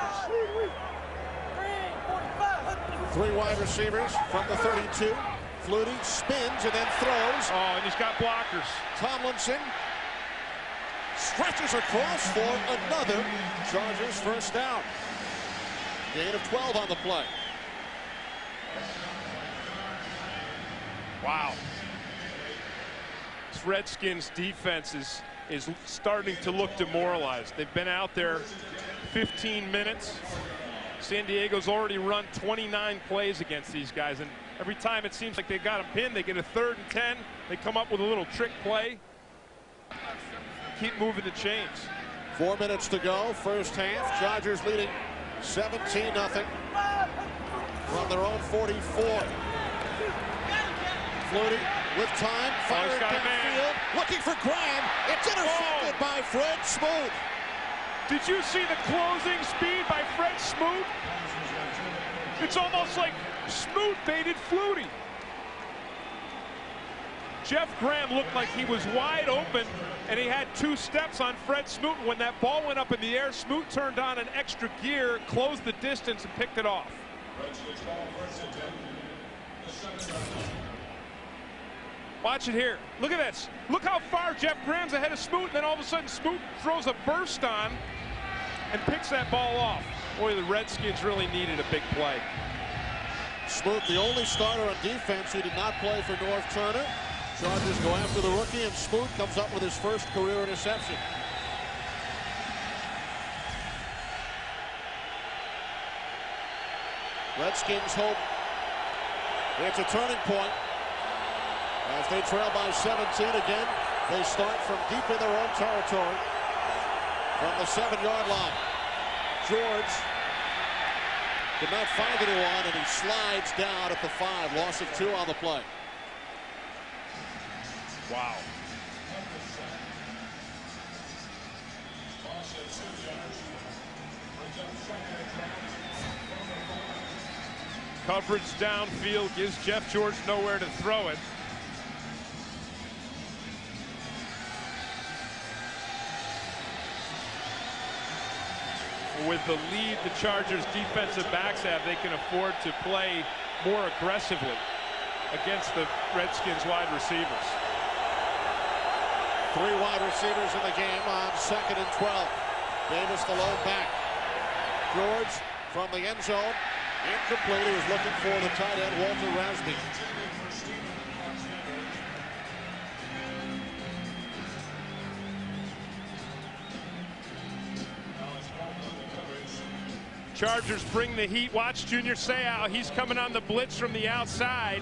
[SPEAKER 7] 3 wide receivers from the 32. Flutie spins and then throws.
[SPEAKER 8] Oh, and he's got blockers.
[SPEAKER 7] Tomlinson stretches across for another Chargers first down. Gain of 12 on the play.
[SPEAKER 8] Wow. This Redskins defense is starting to look demoralized. They've been out there 15 minutes. San Diego's already run 29 plays against these guys, and every time it seems like they got them pinned, they get a 3rd and 10. They come up with a little trick play. Keep moving the chains.
[SPEAKER 7] 4 minutes to go, first half. Chargers leading 17-0 from their own 44. Flutie with time, firing downfield, looking for Graham. It's intercepted by Fred Smoot.
[SPEAKER 8] Did you see the closing speed by Fred Smoot? It's almost like Smoot baited Flutie. Jeff Graham looked like he was wide open, and he had 2 steps on Fred Smoot. When that ball went up in the air, Smoot turned on an extra gear, closed the distance, and picked it off. Watch it here. Look at this. Look how far Jeff Graham's ahead of Smoot, and then all of a sudden Smoot throws a burst on and picks that ball off. Boy, the Redskins really needed a big play.
[SPEAKER 7] Smoot, the only starter on defense who did not play for Norv Turner. Chargers go after the rookie, and Smoot comes up with his first career interception. Redskins hope it's a turning point. As they trail by 17 again, they start from deep in their own territory from the 7-yard line. George did not find anyone, and he slides down at the 5. Loss of 2 on the play.
[SPEAKER 8] Wow. Coverage downfield gives Jeff George nowhere to throw it. With the lead the Chargers defensive backs have, they can afford to play more aggressively against the Redskins wide receivers.
[SPEAKER 7] 3 wide receivers in the game on 2nd and 12. Davis the lone back. George from the end zone. Incomplete. He was looking for the tight end, Walter Rasby.
[SPEAKER 8] Chargers bring the heat. Watch Junior Seau. He's coming on the blitz from the outside.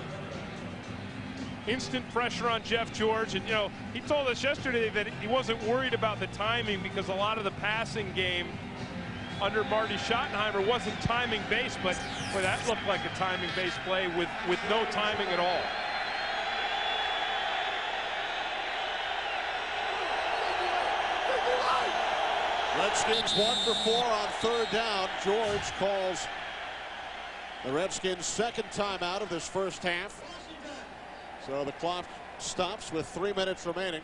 [SPEAKER 8] Instant pressure on Jeff George. And, you know, he told us yesterday that he wasn't worried about the timing because a lot of the passing game under Marty Schottenheimer wasn't timing-based. But, boy, that looked like a timing-based play with no timing at all.
[SPEAKER 7] Redskins 1 for 4 on third down. George calls the Redskins' second timeout of this first half. So the clock stops with 3 minutes remaining.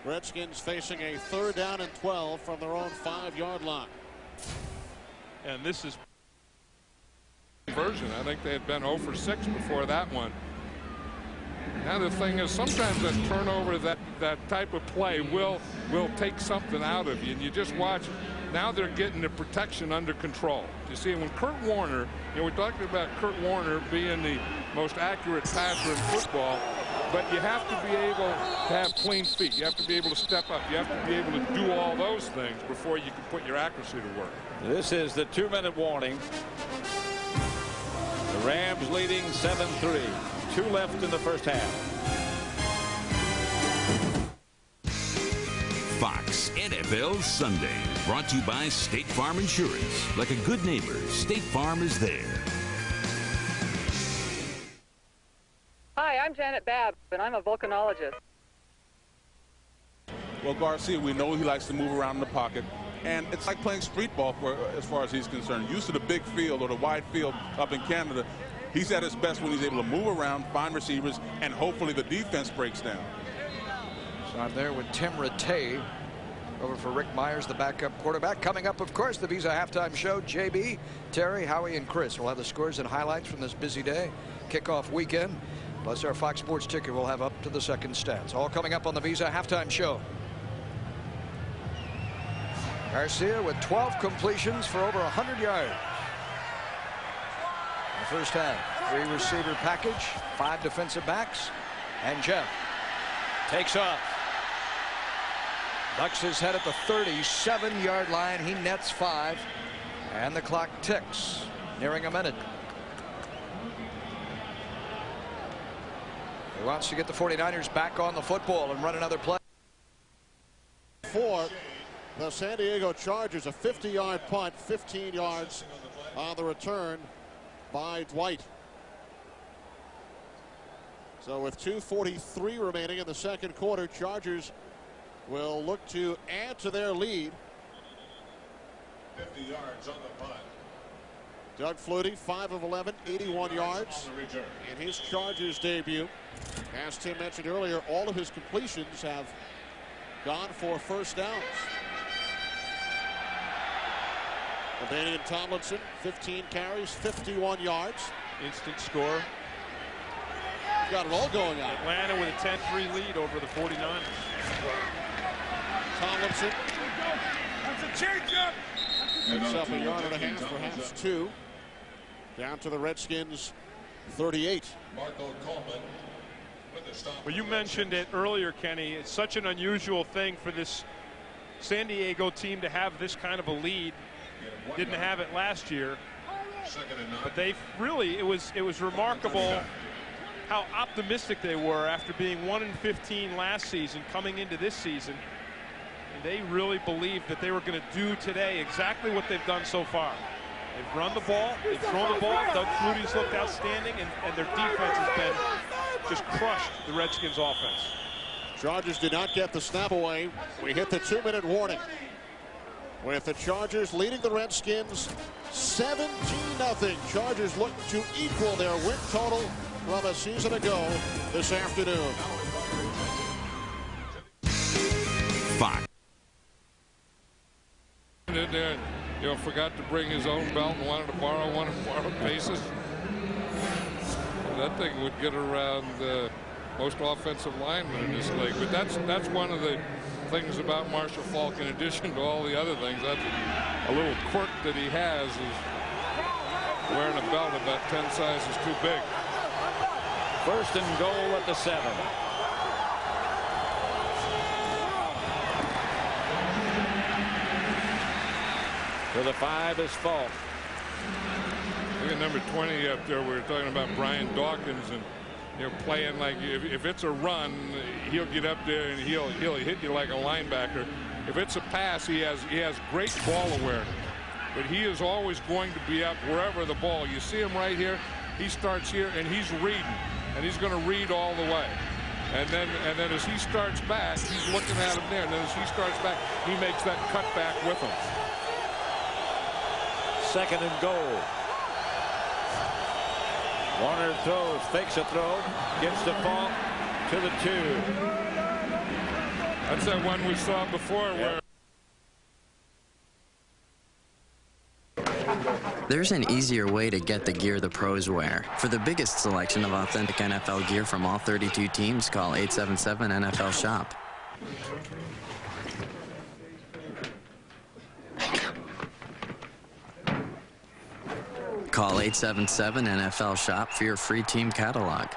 [SPEAKER 7] Redskins facing a 3rd down and 12 from their own 5-yard line.
[SPEAKER 15] And this is version. I think they had been 0 for 6 before that one. Now the thing is, sometimes that turnover, that type of play will take something out of you, and you just watch. Now they're getting the protection under control. You see, when Kurt Warner, you know, we're talking about Kurt Warner being the most accurate passer in football, but you have to be able to have clean feet. You have to be able to step up. You have to be able to do all those things before you can put your accuracy to work.
[SPEAKER 14] This is the 2-minute warning. The Rams leading 7-3. 2 left in the first half.
[SPEAKER 6] Fox NFL Sunday, brought to you by State Farm Insurance. Like a good neighbor, State Farm is there.
[SPEAKER 2] Hi, I'm Janet Babb, and I'm a volcanologist.
[SPEAKER 5] Well, Garcia, we know he likes to move around in the pocket, and it's like playing street ball as far as he's concerned. Used to the big field or the wide field up in Canada, he's at his best when he's able to move around, find receivers, and hopefully the defense breaks down.
[SPEAKER 16] So I'm there with Tim Rattay over for Rick Myers, the backup quarterback. Coming up, of course, the Visa Halftime Show. JB, Terry, Howie, and Chris will have the scores and highlights from this busy day. Kickoff weekend. Plus our Fox Sports ticker will have up to the second stats. All coming up on the Visa Halftime Show. Garcia with 12 completions for over 100 yards. The first half, 3 receiver package, 5 defensive backs, and Jeff takes off. Ducks his head at the 37-yard line. He nets 5, and the clock ticks, nearing a minute. He wants to get the 49ers back on the football and run another play.
[SPEAKER 7] For the San Diego Chargers, a 50-yard punt, 15 yards on the return by Dwight. So with 2:43 remaining in the second quarter, Chargers will look to add to their lead.
[SPEAKER 25] 50 yards on the punt.
[SPEAKER 7] Doug Flutie, 5 of 11, 81 yards in his Chargers debut. As Tim mentioned earlier, all of his completions have gone for first downs. LaDainian Tomlinson, 15 carries, 51 yards.
[SPEAKER 8] Instant score.
[SPEAKER 7] He's got it all going on.
[SPEAKER 8] Atlanta with a 10-3 lead over the 49ers.
[SPEAKER 7] Tomlinson.
[SPEAKER 25] That's a change-up.
[SPEAKER 7] Picks up a yard and a half, perhaps 2. Down to the Redskins, 38.
[SPEAKER 25] Marco Coleman with the stop.
[SPEAKER 8] Well, you mentioned it earlier, Kenny. It's such an unusual thing for this San Diego team to have this kind of a lead. Didn't have it last year, but they really, it was remarkable how optimistic they were after being 1-15 last season, coming into this season. And they really believed that they were going to do today exactly what they've done so far. They've run the ball, they've thrown the ball. Doug Flutie's looked outstanding, and their defense has been just crushed the Redskins offense.
[SPEAKER 7] Chargers did not get the snap away. We hit the 2-minute warning, with the Chargers leading the Redskins 17-0. Chargers look to equal their win total from a season ago this afternoon.
[SPEAKER 6] Fox.
[SPEAKER 15] You know, forgot to bring his own belt and wanted to borrow one of Pace's. That thing would get around most offensive linemen in this league. But that's one of the things about Marshall Faulk, in addition to all the other things. That's a little quirk that he has, is wearing a belt about 10 sizes too big.
[SPEAKER 14] First and goal at the 7. To the 5 is Falk.
[SPEAKER 15] Look at number 20 up there. We were talking about Brian Dawkins, and playing like if it's a run, he'll get up there and he'll hit you like a linebacker. If it's a pass, he has great ball awareness, but he is always going to be up wherever the ball. You see him right here. He starts here and he's reading, and he's going to read all the way. And then as he starts back, he's looking at him there. And then as he starts back, he makes that cut back with him.
[SPEAKER 14] Second and goal. Warner throws, fakes a throw, gets the ball to the 2.
[SPEAKER 15] That's that one we saw before where.
[SPEAKER 12] There's an easier way to get the gear the pros wear. For the biggest selection of authentic NFL gear from all 32 teams, call 877-NFL-SHOP. Call 877-NFL-SHOP for your free team catalog.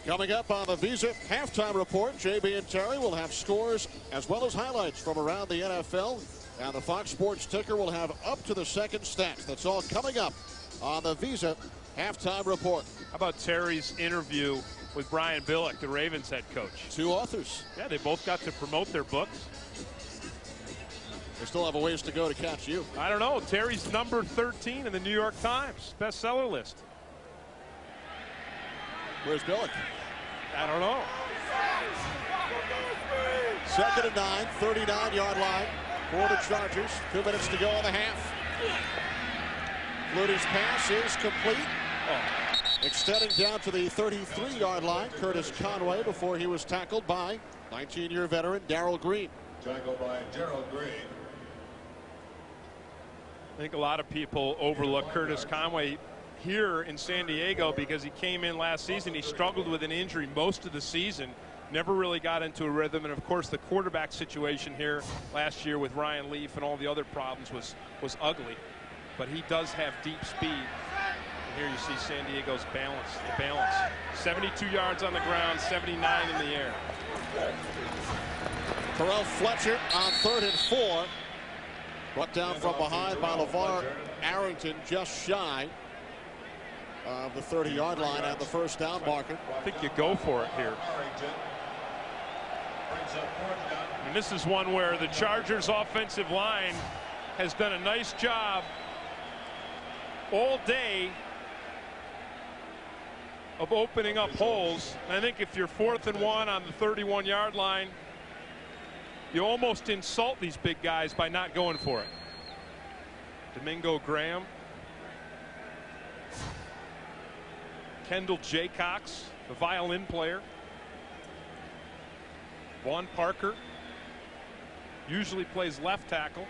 [SPEAKER 7] Coming up on the Visa halftime report, JB and Terry will have scores as well as highlights from around the NFL. And the Fox Sports ticker will have up to the second stats. That's all coming up on the Visa halftime report.
[SPEAKER 8] How about Terry's interview with Brian Billick, the Ravens head coach?
[SPEAKER 7] 2 authors.
[SPEAKER 8] Yeah, they both got to promote their books.
[SPEAKER 7] They still have a ways to go to catch you.
[SPEAKER 8] I don't know. Terry's number 13 in the New York Times bestseller list.
[SPEAKER 7] Where's Billick?
[SPEAKER 8] I don't know.
[SPEAKER 7] Second and 9, 39-yard line for the Chargers. 2 minutes to go in the half. Flutie's pass is complete. Extending down to the 33-yard line. Curtis Conway before he was tackled by 19-year veteran Darrell Green.
[SPEAKER 25] Tackled by Darrell Green.
[SPEAKER 8] I think a lot of people overlook Curtis Conway here in San Diego because he came in last season. He struggled with an injury most of the season. Never really got into a rhythm. And, of course, the quarterback situation here last year with Ryan Leaf and all the other problems was ugly. But he does have deep speed. And here you see San Diego's balance. The balance. 72 yards on the ground, 79 in the air.
[SPEAKER 7] Terrell Fletcher on 3rd and 4. Brought down from behind by LeVar Arrington, just shy of the 30-yard line at the first down marker.
[SPEAKER 8] I think you go for it here. And this is one where the Chargers offensive line has done a nice job all day of opening up holes. And I think if you're 4th and 1 on the 31-yard line, you almost insult these big guys by not going for it. Domingo Graham. Kendall Jaycox, the violin player. Vaughn Parker usually plays left tackle.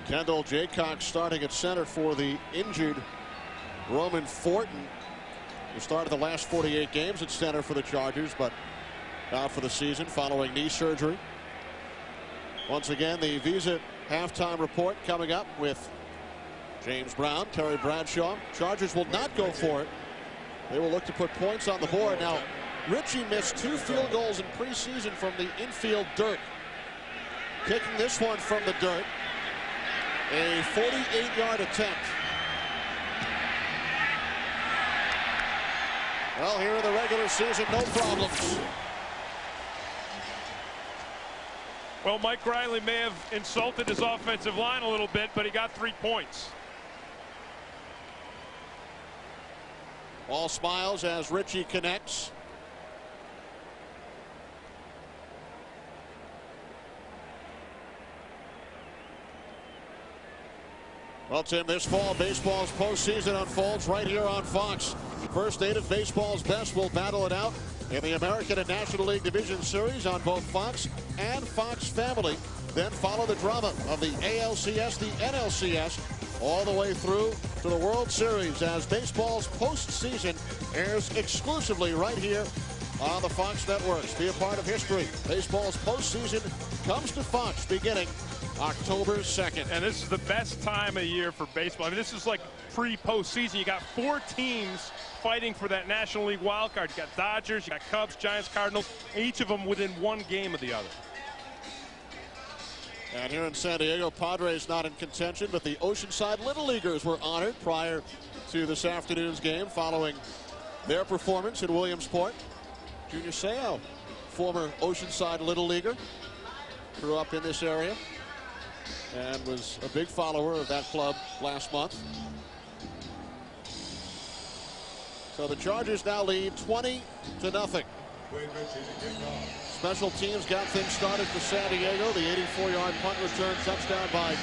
[SPEAKER 7] Kendall Jaycox starting at center for the injured Roman Fortin, who started the last 48 games at center for the Chargers, but out for the season following knee surgery. Once again, the Visa halftime report coming up with James Brown, Terry Bradshaw. Chargers will not go for it. They will look to put points on the board. Now, Ritchie missed 2 field goals in preseason from the infield dirt. Kicking this one from the dirt. A 48-yard attempt. Well, here in the regular season, no problems.
[SPEAKER 8] Well, Mike Riley may have insulted his offensive line a little bit, but he got 3 points.
[SPEAKER 7] All smiles as Ritchie connects. Well, Tim, this fall, baseball's postseason unfolds right here on Fox. First 8 of baseball's best will battle it out in the American and National League Division Series on both Fox and Fox Family. Then follow the drama of the ALCS, the NLCS, all the way through to the World Series as baseball's postseason airs exclusively right here on the Fox networks. Be a part of history. Baseball's postseason comes to Fox beginning October 2nd.
[SPEAKER 8] And this is the best time of year for baseball. I mean, this is like pre-postseason. You got 4 teams fighting for that National League wild card. You got Dodgers, you got Cubs, Giants, Cardinals, each of them within 1 game of the other.
[SPEAKER 7] And here in San Diego, Padres not in contention, but the Oceanside Little Leaguers were honored prior to this afternoon's game following their performance in Williamsport. Junior Seau, former Oceanside Little Leaguer, grew up in this area and was a big follower of that club last month. So the Chargers now lead 20-0. Special teams got things started for San Diego. The 84-yard punt return touchdown by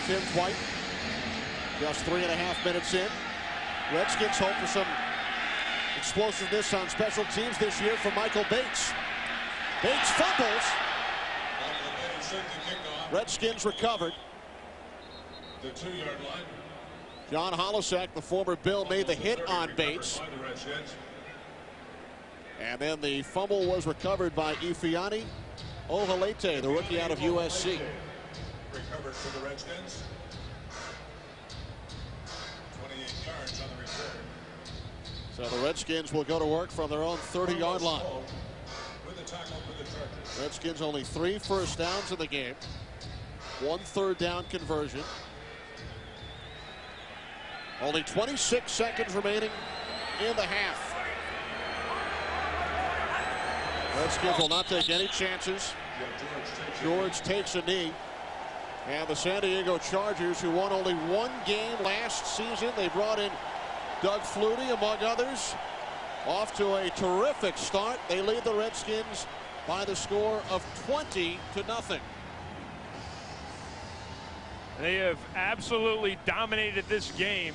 [SPEAKER 7] Tim White. Just 3.5 minutes in. Redskins hope for some explosiveness on special teams this year from Michael Bates. Bates fumbles. Redskins recovered.
[SPEAKER 25] The 2-yard line.
[SPEAKER 7] John Holosack, the former Bill, made the hit on Bates. And then the fumble was recovered by Ifeanyi Ohalete, the rookie out of USC.
[SPEAKER 25] Recovered for the Redskins. 28 yards on the return.
[SPEAKER 7] So the Redskins will go to work from their own 30-yard line.
[SPEAKER 25] With the tackle for the Chargers.
[SPEAKER 7] Redskins only 3 first downs in the game. 1 third down conversion. Only 26 seconds remaining in the half. Redskins will not take any chances. George takes a knee. And the San Diego Chargers, who won only 1 game last season, they brought in Doug Flutie, among others. Off to a terrific start. They lead the Redskins by the score of 20-0.
[SPEAKER 8] They have absolutely dominated this game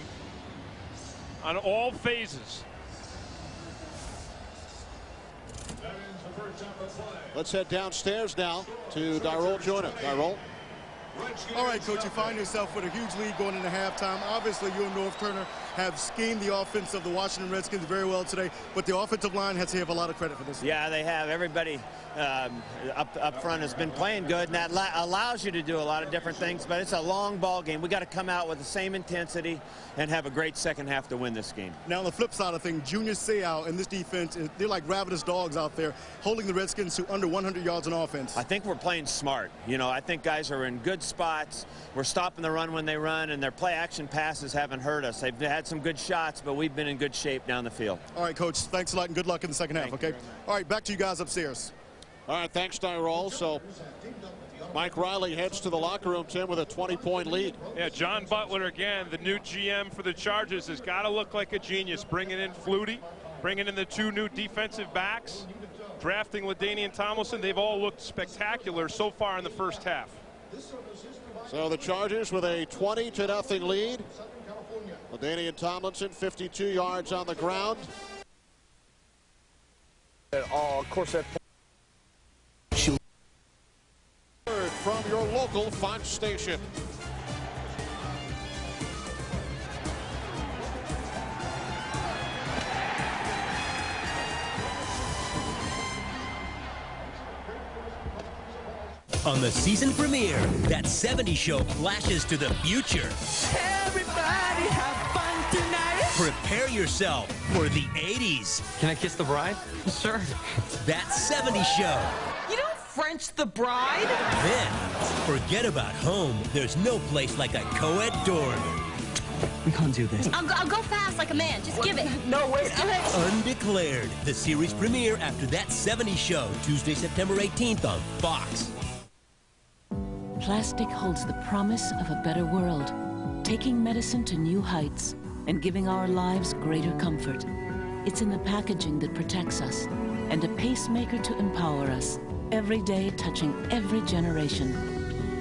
[SPEAKER 8] on all phases.
[SPEAKER 7] Let's head downstairs now to Dyrol Joyner. Dyrol.
[SPEAKER 4] All right, Coach, you find yourself with a huge lead going into halftime. Obviously, you and North Turner have schemed the offense of the Washington Redskins very well today, but the offensive line has to have a lot of credit for this.
[SPEAKER 17] Yeah, they have. Everybody up front has been playing good, and that allows you to do a lot of different things, but it's a long ball game. We got to come out with the same intensity and have a great second half to win this game.
[SPEAKER 4] Now, on the flip side of things, Junior Seau and this defense, they're like ravenous dogs out there, holding the Redskins to under 100 yards on offense.
[SPEAKER 17] I think we're playing smart. You know, I think guys are in good spots. We're stopping the run when they run, and their play-action passes haven't hurt us. They've had some good shots, but we've been in good shape down the field.
[SPEAKER 4] All right, Coach, thanks a lot, and good luck in the second half, okay? All right, back to you guys upstairs.
[SPEAKER 7] All right, thanks, Dyrol. So Mike Riley heads to the locker room, Tim, with a 20-point lead.
[SPEAKER 8] Yeah, John Butler, again, the new GM for the Chargers, has got to look like a genius, bringing in Flutie, bringing in the 2 new defensive backs, drafting LaDainian Tomlinson. They've all looked spectacular so far in the first half.
[SPEAKER 7] So the Chargers with a 20-0 lead. LaDainian Tomlinson, 52 yards on the ground.
[SPEAKER 4] Of course, that
[SPEAKER 7] from your local Fox station.
[SPEAKER 19] On the season premiere, that 70s show flashes to the future.
[SPEAKER 22] Everybody have fun tonight.
[SPEAKER 19] Prepare yourself for the 80s.
[SPEAKER 22] Can I kiss the bride? Sure.
[SPEAKER 19] That 70s show.
[SPEAKER 22] You don't French the bride?
[SPEAKER 19] Then, forget about home. There's no place like a co-ed dorm.
[SPEAKER 22] We can't do this.
[SPEAKER 13] I'll go fast like a man. Just give it.
[SPEAKER 22] No, wait.
[SPEAKER 19] Undeclared. The series premiere after That 70s Show, Tuesday, September 18th on Fox.
[SPEAKER 23] Plastic holds the promise of a better world, taking medicine to new heights and giving our lives greater comfort. It's in the packaging that protects us and a pacemaker to empower us, every day touching every generation.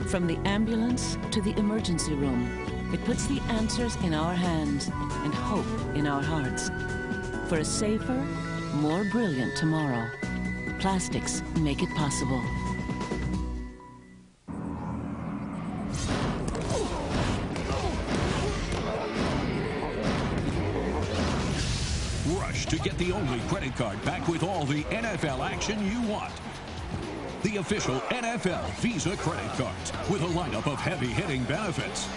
[SPEAKER 23] From the ambulance to the emergency room, it puts the answers in our hands and hope in our hearts. For a safer, more brilliant tomorrow, plastics make it possible.
[SPEAKER 6] Rush to get the only credit card back with all the NFL action you want.
[SPEAKER 3] the official NFL Visa credit cards with a lineup of heavy-hitting benefits.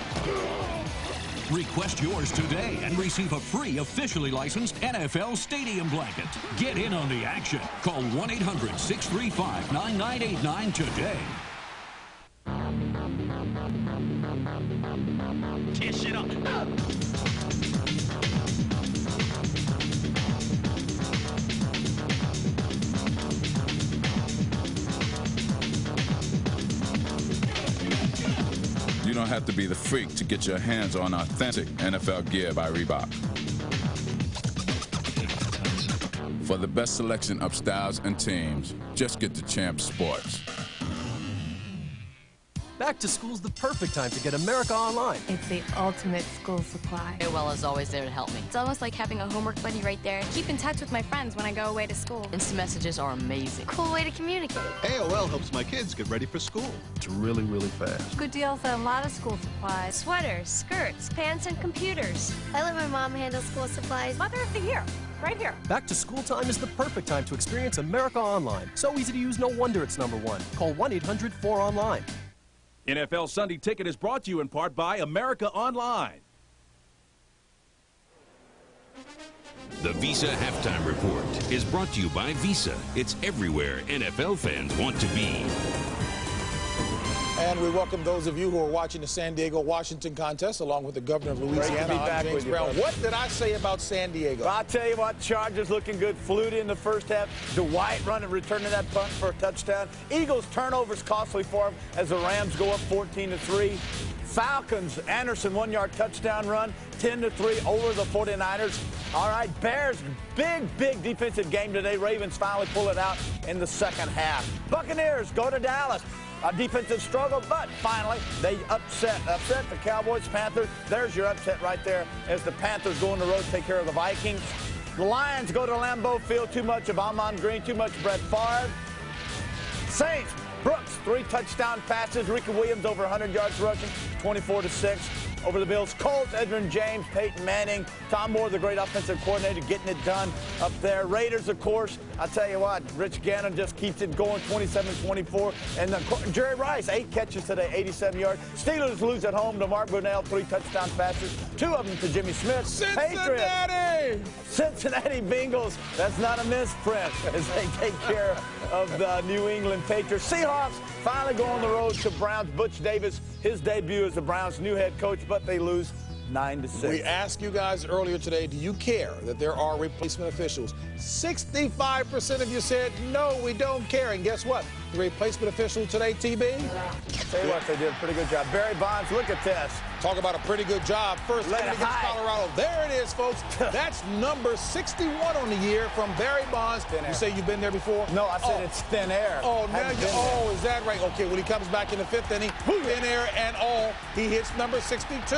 [SPEAKER 3] Request yours today and receive a free officially licensed NFL stadium blanket. Get in on the action. Call 1-800-635-9989 today.
[SPEAKER 9] Kiss it up.
[SPEAKER 11] You don't have to be the freak to get your hands on authentic NFL gear by Reebok. For the best selection of styles and teams, just get to Champ Sports.
[SPEAKER 18] Back to school's the perfect time to get America Online.
[SPEAKER 24] It's the ultimate school supply.
[SPEAKER 26] AOL is always there to help me.
[SPEAKER 13] It's almost like having a homework buddy right there. Keep in touch with my friends when I go away to school.
[SPEAKER 26] Instant messages are amazing.
[SPEAKER 13] Cool way to communicate.
[SPEAKER 27] AOL helps my kids get ready for school. It's really, really fast.
[SPEAKER 24] Good deals on a lot of school supplies.
[SPEAKER 13] Sweaters, skirts, pants, and computers. I let my mom handle school supplies.
[SPEAKER 24] Mother of the Year, right here.
[SPEAKER 18] Back to school time is the perfect time to experience America Online. So easy to use, no wonder it's #1. Call 1-800-4ONLINE.
[SPEAKER 28] NFL Sunday Ticket is brought to you in part by America Online.
[SPEAKER 6] The Visa Halftime Report is brought to you by Visa. It's everywhere NFL fans want to be.
[SPEAKER 1] And we welcome those of you who are watching the San Diego-Washington contest, along with the governor of Louisiana, I'm James Brown. What did I say about San Diego?
[SPEAKER 29] Well, I'll tell you what, Chargers looking good. Flutie in the first half. Dwight returning that punt for a touchdown. Eagles turnovers costly for them as the Rams go up 14-3. Falcons, Anderson 1-yard touchdown run, 10-3 over the 49ers. All right, Bears, big defensive game today. Ravens finally pull it out in the second half. Buccaneers go to Dallas. A defensive struggle, but finally they upset the Cowboys. Panthers, there's your upset right there as the Panthers go on the road to take care of the Vikings. The Lions go to Lambeau Field. Too much of Amon Green, too much Brett Favre. Saints, Brooks, 3 touchdown passes. Ricky Williams over 100 yards rushing, 24-6 over the Bills. Colts, Edgerrin James, Peyton Manning, Tom Moore, the great offensive coordinator, getting it done up there. Raiders, of course, I'll tell you what, Rich Gannon just keeps it going, 27-24. And Jerry Rice, 8 catches today, 87 yards. Steelers lose at home to Mark Brunell, 3 touchdown passes, 2 of them to Jimmy Smith. Cincinnati Bengals, that's not a misprint as they take care of the New England Patriots. Seahawks finally go on the road to Browns. Butch Davis, his debut as the Browns' new head coach, but they lose 9-6.
[SPEAKER 1] We asked you guys earlier today, do you care that there are replacement officials? 65% of you said, no, we don't care. And guess what? The replacement official today, TB?
[SPEAKER 29] Tell you what, they did a pretty good job. Barry Bonds, look at this.
[SPEAKER 1] Talk about a pretty good job. First
[SPEAKER 29] Let
[SPEAKER 1] inning
[SPEAKER 29] it
[SPEAKER 1] against
[SPEAKER 29] hide.
[SPEAKER 1] Colorado. There it is, folks. That's number 61 on the year from Barry Bonds. You say you've been there before?
[SPEAKER 29] No, I said it's thin air.
[SPEAKER 1] Oh, now you, is that right? Okay, when he comes back in the 5th inning, thin air and all, he hits number 62.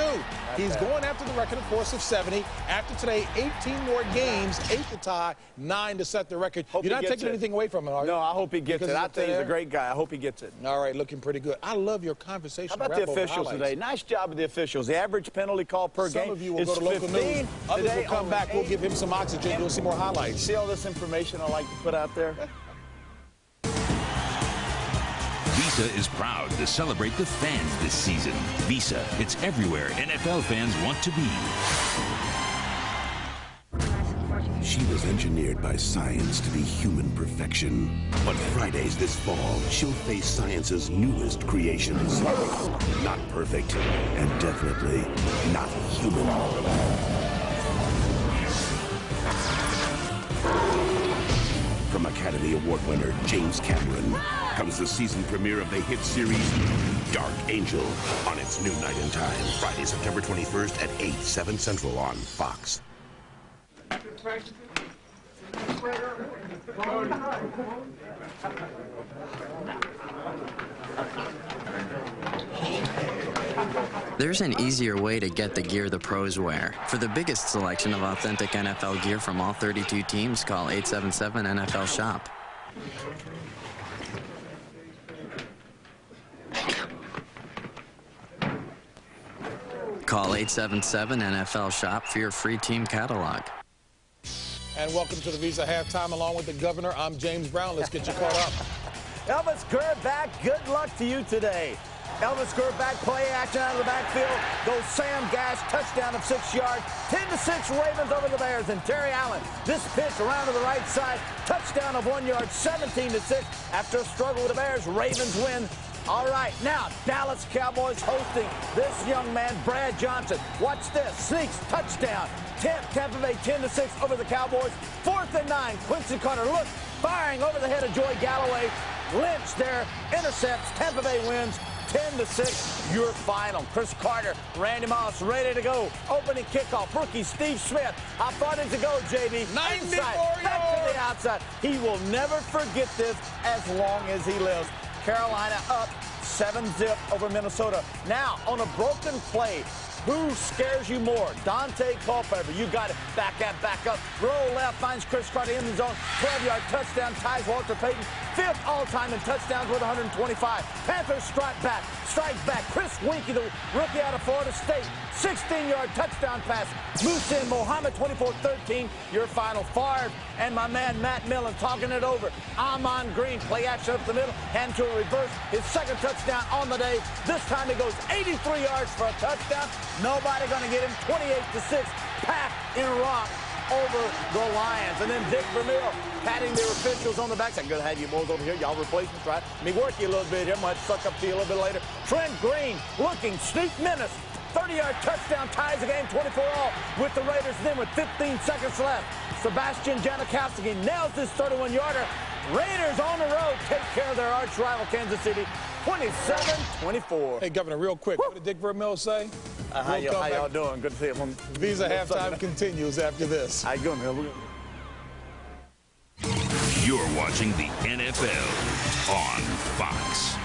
[SPEAKER 1] He's going after the record, of course, of 70. After today, 18 more games, 8 to tie, 9 to set the record. You're not taking anything away from it, are you?
[SPEAKER 29] No, I hope he gets it. I think he's a great guy. I hope he gets it.
[SPEAKER 1] All right, looking pretty good. I love your conversation.
[SPEAKER 29] How about the officials today? Nice job of the officials. The average penalty call per game
[SPEAKER 1] Some of you will
[SPEAKER 29] is
[SPEAKER 1] go to local
[SPEAKER 29] 15.
[SPEAKER 1] news. Others
[SPEAKER 29] Today,
[SPEAKER 1] will come back. We'll give him some oxygen. You'll see more highlights.
[SPEAKER 29] See all this information I like to put out there?
[SPEAKER 6] Visa is proud to celebrate the fans this season. Visa, it's everywhere NFL fans want to be.
[SPEAKER 20] She was engineered by science to be human perfection. But Fridays this fall, she'll face science's newest creations. Not perfect, and definitely not human. From Academy Award winner James Cameron comes the season premiere of the hit series Dark Angel on its new night and time, Friday, September 21st at 8, 7 Central on Fox.
[SPEAKER 12] There's an easier way to get the gear the pros wear. For the biggest selection of authentic NFL gear from all 32 teams, call 877-NFL-SHOP. Call 877-NFL-SHOP for your free team catalog.
[SPEAKER 1] And welcome to the Visa Halftime along with the governor. I'm James Brown. Let's get you caught up.
[SPEAKER 29] Elvis Gerback, good luck to you today. Elvis Gerback, play action out of the backfield. Goes Sam Gash, touchdown of 6 yards. 10-6 Ravens over the Bears. And Terry Allen, this pitch around to the right side. Touchdown of 1 yard, 17-6. After a struggle with the Bears, Ravens win. All right, now Dallas Cowboys hosting this young man, Brad Johnson. Watch this, sneaks, touchdown. Tampa Bay 10-6 over the Cowboys. 4th and 9, Quincy Carter, look, firing over the head of Joy Galloway. Lynch there, intercepts, Tampa Bay wins. 10-6, your final. Chris Carter, Randy Moss, ready to go. Opening kickoff, rookie Steve Smith. How far does it go, JB?
[SPEAKER 1] 94
[SPEAKER 29] Inside, back to the outside. He will never forget this as long as he lives. Carolina up 7-zip over Minnesota. Now, on a broken play, who scares you more? Dante Culpepper, you got it. Back up. Roll left, finds Chris Carter in the zone. 12-yard touchdown, ties Walter Payton. 5th all-time in touchdowns with 125. Panthers strike back. Chris Winkie, the rookie out of Florida State. 16-yard touchdown pass. Muhsin Mohammed, 24-13. Your final. Favre and my man Matt Millen talking it over. Amon Green, play action up the middle. Hand to a reverse. His 2nd touchdown on the day. This time it goes 83 yards for a touchdown. Nobody going to get him. 28-6. Pack in rock over the Lions. And then Dick Vermeil patting the officials on the back. I'm going to have you boys over here. Y'all replacements, right? Let me work you a little bit here. Might suck up to you a little bit later. Trent Green looking, sneak menace. 30-yard touchdown, ties the game 24-all with the Raiders. Then with 15 seconds left, Sebastian Janikowski nails this 31-yarder. Raiders on the road take care of their arch rival Kansas City, 27-24.
[SPEAKER 1] Hey, Governor, real quick, what did Dick Vermeil say?
[SPEAKER 29] How y'all doing? Good to see you.
[SPEAKER 1] Visa halftime continues after this.
[SPEAKER 29] How you doing, man?
[SPEAKER 6] You're watching the NFL on Fox.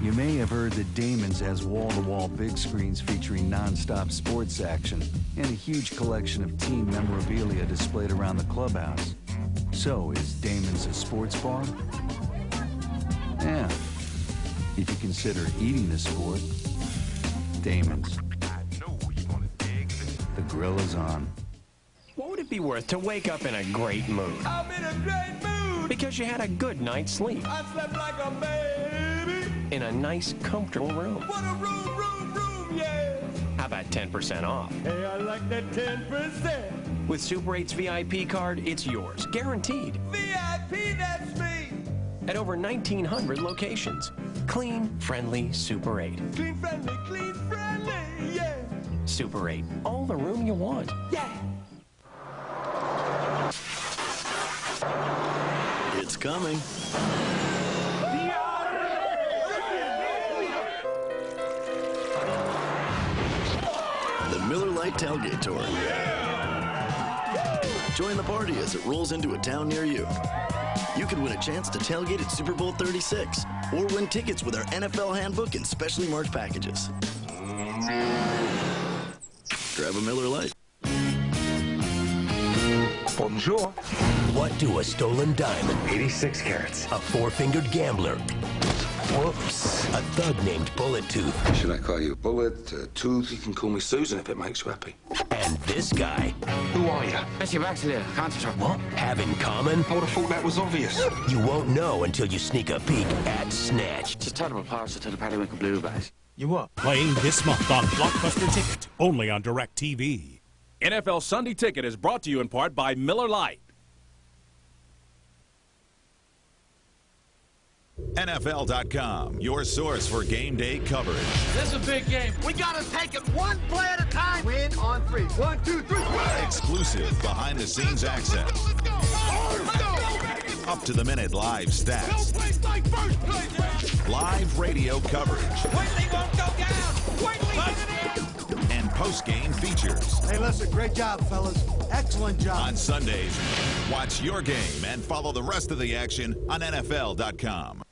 [SPEAKER 2] You may have heard that Damon's has wall-to-wall big screens featuring non-stop sports action and a huge collection of team memorabilia displayed around the clubhouse. So, is Damon's a sports bar? Yeah. If you consider eating a sport, Damon's. The grill is on.
[SPEAKER 5] What would it be worth to wake up in a great mood?
[SPEAKER 9] I'm in a great mood!
[SPEAKER 5] Because you had a good night's sleep.
[SPEAKER 9] I slept like a baby!
[SPEAKER 5] In a nice, comfortable room.
[SPEAKER 9] What a room, yeah!
[SPEAKER 5] How about 10% off?
[SPEAKER 9] Hey, I like that 10%!
[SPEAKER 5] With Super 8's VIP card, it's yours, guaranteed.
[SPEAKER 9] VIP, that's me!
[SPEAKER 5] At over 1,900 locations. Clean, friendly Super 8.
[SPEAKER 9] Clean, friendly, yeah!
[SPEAKER 5] Super 8, all the room you want.
[SPEAKER 9] Yeah!
[SPEAKER 10] It's coming. The Miller Lite Tailgate Tour. Join the party as it rolls into a town near you. You could win a chance to tailgate at Super Bowl 36 or win tickets with our NFL handbook and specially marked packages. Grab a Miller Lite.
[SPEAKER 19] Bonjour. What do a stolen diamond, 86 carats, a four-fingered gambler, whoops, a thug named Bullet Tooth.
[SPEAKER 14] Should I call you Bullet, Tooth? You can call me Susan if it makes you happy.
[SPEAKER 19] And this guy.
[SPEAKER 14] Who are you?
[SPEAKER 9] That's your back to there. Concentrate.
[SPEAKER 19] What? Have in common?
[SPEAKER 14] I would have thought that was obvious.
[SPEAKER 19] You won't know until you sneak a peek at Snatch.
[SPEAKER 9] It's a terrible parcel to the Paddywinkel Blueberries.
[SPEAKER 10] You what?
[SPEAKER 15] Playing this month on Blockbuster Ticket, only on DirecTV.
[SPEAKER 28] NFL Sunday Ticket is brought to you in part by Miller Lite.
[SPEAKER 16] NFL.com, your source for game day coverage.
[SPEAKER 9] This is a big game. We got to take it one play at a time. Win on 3. 1, 2, 3.
[SPEAKER 16] Exclusive behind-the-scenes access.
[SPEAKER 9] Let's go.
[SPEAKER 16] Up-to-the-minute live stats.
[SPEAKER 9] No place like first place.
[SPEAKER 16] Live radio coverage.
[SPEAKER 9] Whiteley won't go down. Whiteley's in.
[SPEAKER 16] And post-game features.
[SPEAKER 21] Hey, listen, great job, fellas. Excellent job.
[SPEAKER 16] On Sundays, watch your game and follow the rest of the action on NFL.com.